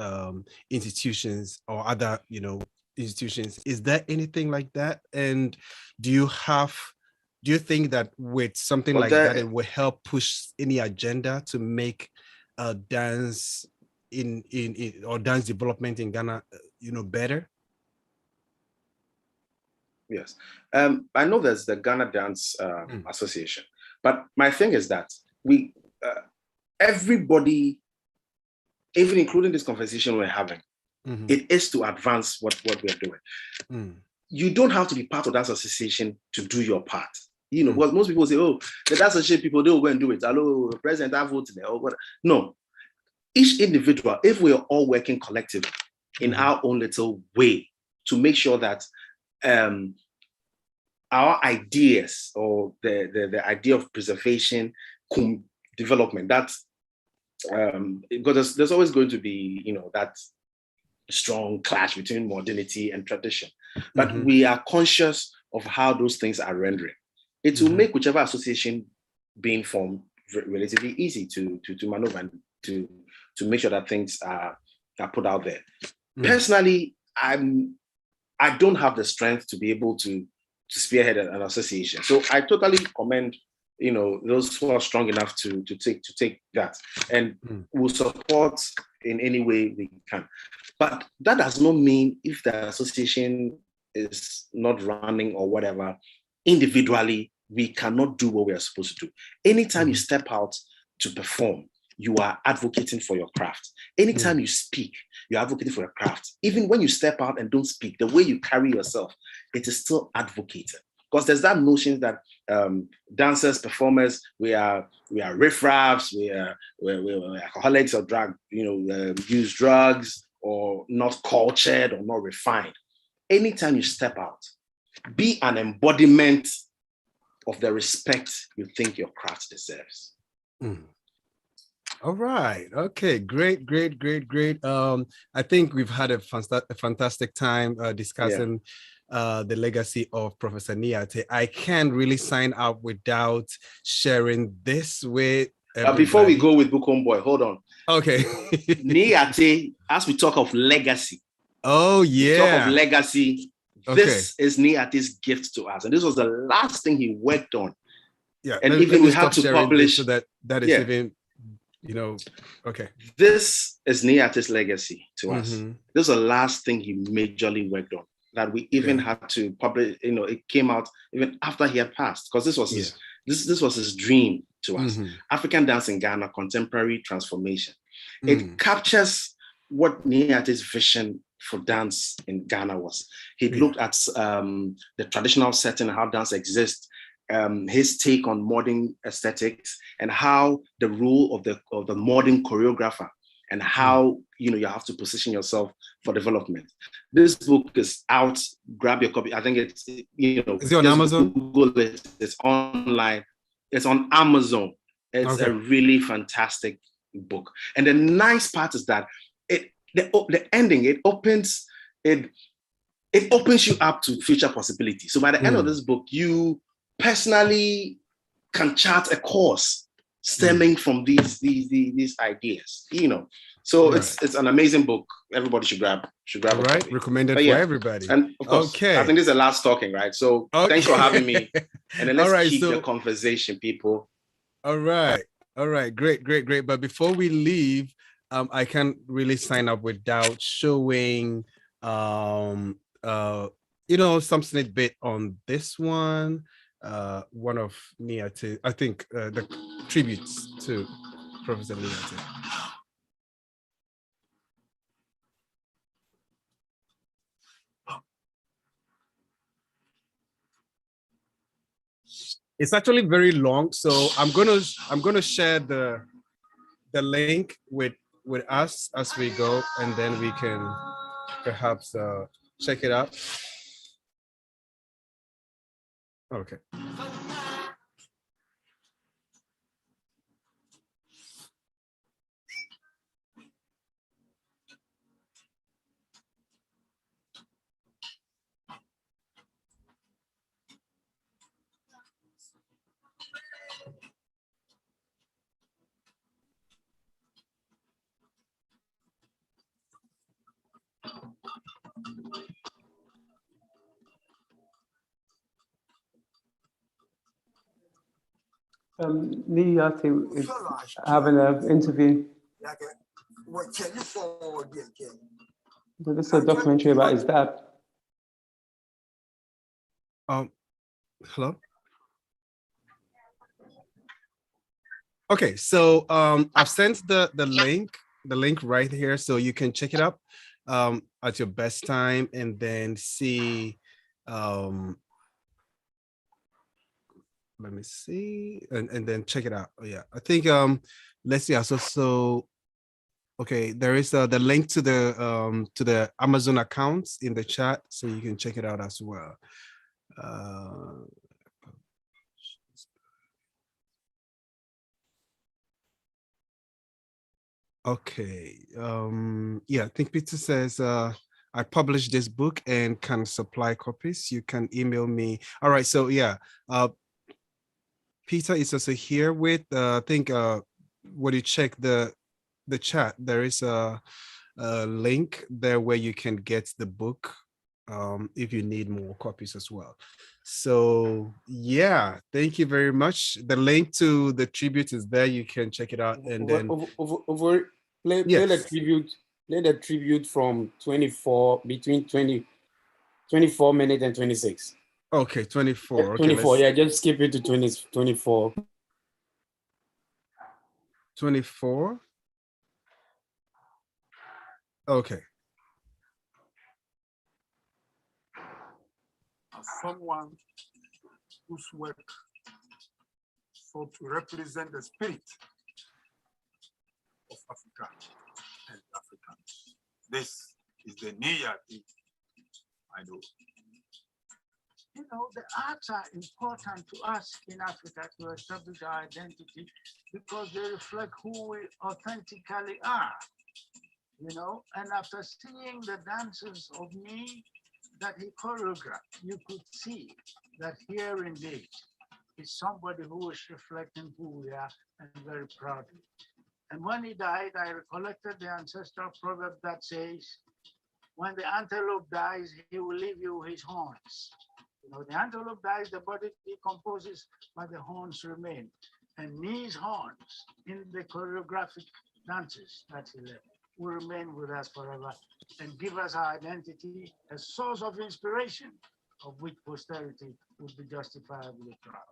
institutions or other, you know, institutions. Is there anything like that? And do you think that with something like that, it will help push any agenda to make dance in or dance development in Ghana, you know, better? Yes. I know there's the Ghana Dance Association, but my thing is that we, everybody, even including this conversation we're having, it is to advance what we're doing. You don't have to be part of that association to do your part. You know, because most people say, oh, the dance association people, they will go and do it. Hello, President, I voted there. No. Each individual, if we're all working collectively in our own little way to make sure that our ideas or the idea of preservation, development, that's because there's always going to be, you know, that strong clash between modernity and tradition. But we are conscious of how those things are rendering. It will make whichever association being formed relatively easy to maneuver and to make sure that things are put out there. Personally, I don't have the strength to be able to spearhead an association. So I totally commend, you know, those who are strong enough to take that, and will support in any way we can. But that does not mean if the association is not running or whatever, individually, we cannot do what we are supposed to do. Anytime you step out to perform, you are advocating for your craft. Anytime you speak, you're advocating for your craft. Even when you step out and don't speak, the way you carry yourself, it is still advocating. Because there's that notion that dancers, performers, we are riffraffs, we're alcoholics or use drugs or not cultured or not refined. Anytime you step out, be an embodiment of the respect you think your craft deserves. All right. Okay. Great. I think we've had a fantastic time discussing the legacy of Professor Yartey. I can't really sign up without sharing this with everybody. Before we go with Bukom Boy, hold on. Okay. Yartey, as we talk of legacy. Oh, yeah. Talk of legacy. Okay. This is Yartey's gift to us. And this was the last thing he worked on. Yeah. And even we had to publish. So that is even, you know, okay. This is Yartey's legacy to us. This is the last thing he majorly worked on. That we even had to publish, you know, it came out even after he had passed, because this was his dream to us. African dance in Ghana, contemporary transformation. It captures what Yartey's vision for dance in Ghana was. He looked at the traditional setting, how dance exists, his take on modern aesthetics, and how the role of the modern choreographer, and how you have to position yourself for development. This book is out. Grab your copy. I think it's Is it on Amazon? Google it. It's online. It's on Amazon. It's a really fantastic book. And the nice part is that the ending, it opens you up to future possibilities. So by the end of this book, you personally can chart a course stemming from these ideas, So it's an amazing book. Everybody should grab All right, recommended for everybody. And of course, I think this is the last talking, right? So thanks for having me. And then let's keep the conversation, people. All right, great. But before we leave, I can't really sign up without showing some snippet on this one. One of Nietzsche, I think, the tributes to Professor Nietzsche. It's actually very long, so I'm gonna share the link with us as we go, and then we can perhaps check it out. Okay. Yartey is having an interview. So this is a documentary about his dad. Hello. Okay, so I've sent the link right here, so you can check it up at your best time, and then see. Let me see, and then check it out. Oh, yeah, I think let's see. So okay, there is the link to the Amazon accounts in the chat, so you can check it out as well. Okay. Yeah, I think Peter says I published this book and can supply copies. You can email me. All right, so yeah, Peter is also here with I think when you check the chat, there is a link there where you can get the book if you need more copies as well. So yeah, thank you very much. The link to the tribute is there. You can check it out, and then play the tribute from 24 between 24 minutes and 26. Okay, 24. Okay, 24. Yeah, just skip it to 24. 24. Okay. As someone whose work sought to represent the spirit of Africa and Africans, this is the Yartey I know. You know, the arts are important to us in Africa to establish our identity because they reflect who we authentically are, you know. And after seeing the dances of me that he choreographed, you could see that here indeed is somebody who is reflecting who we are and very proudly. And when he died, I recollected the ancestral proverb that says, when the antelope dies, he will leave you his horns. You know, the antelope dies, the body decomposes, but the horns remain. And these horns in the choreographic dances that he left will remain with us forever and give us our identity, a source of inspiration of which posterity will be justifiably proud.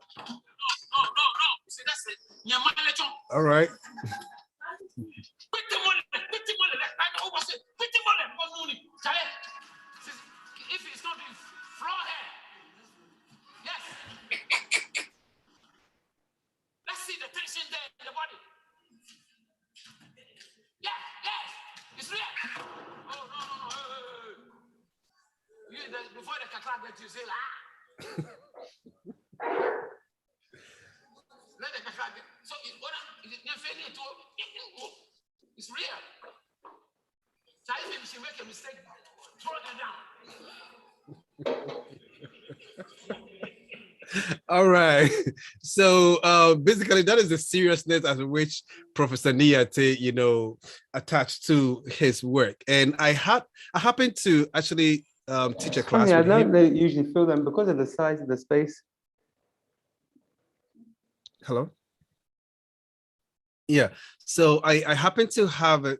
All right. If it's not in floor hair, yes. Let's see the tension there in the body. Yeah, yes, it's real. Oh no. Before the kakra that you say, let the kakra get. So it's real. So if she make a mistake, throw it down. All right. So basically that is the seriousness at which Professor Nietzsche, attached to his work. And I happened to actually teach a class. I don't usually feel them because of the size of the space. Hello? Yeah. So I happen to have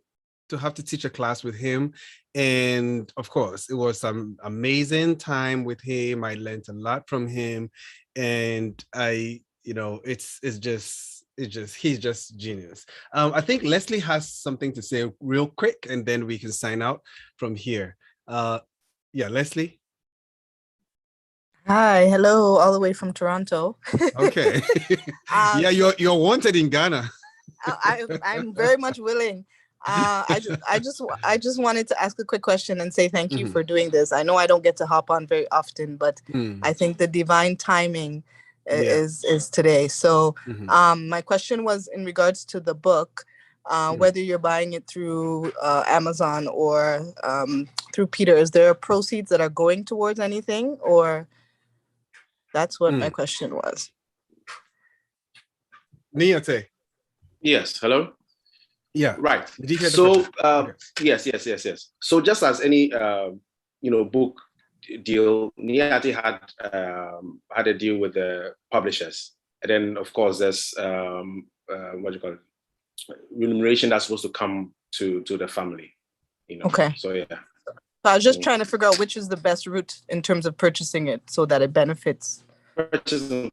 to have to teach a class with him. And of course, it was some amazing time with him. I learned a lot from him. And he's just genius. I think Leslie has something to say real quick, and then we can sign out from here. Leslie. Hi, hello, all the way from Toronto. Okay. Yeah, you're wanted in Ghana. I'm very much willing. I just wanted to ask a quick question and say thank you for doing this. I know I don't get to hop on very often, but I think the divine timing is today. So my question was in regards to the book, whether you're buying it through Amazon or through Peter. Is there proceeds that are going towards anything, or that's what my question was? Nietzsche. Yes. Hello. Yeah. Right. Did you hear so yes. So just as any book deal, Nietzsche had a deal with the publishers, and then of course there's what do you call it, remuneration that's supposed to come to the family. Okay. So yeah. So I was just trying to figure out which is the best route in terms of purchasing it so that it benefits. Purchasing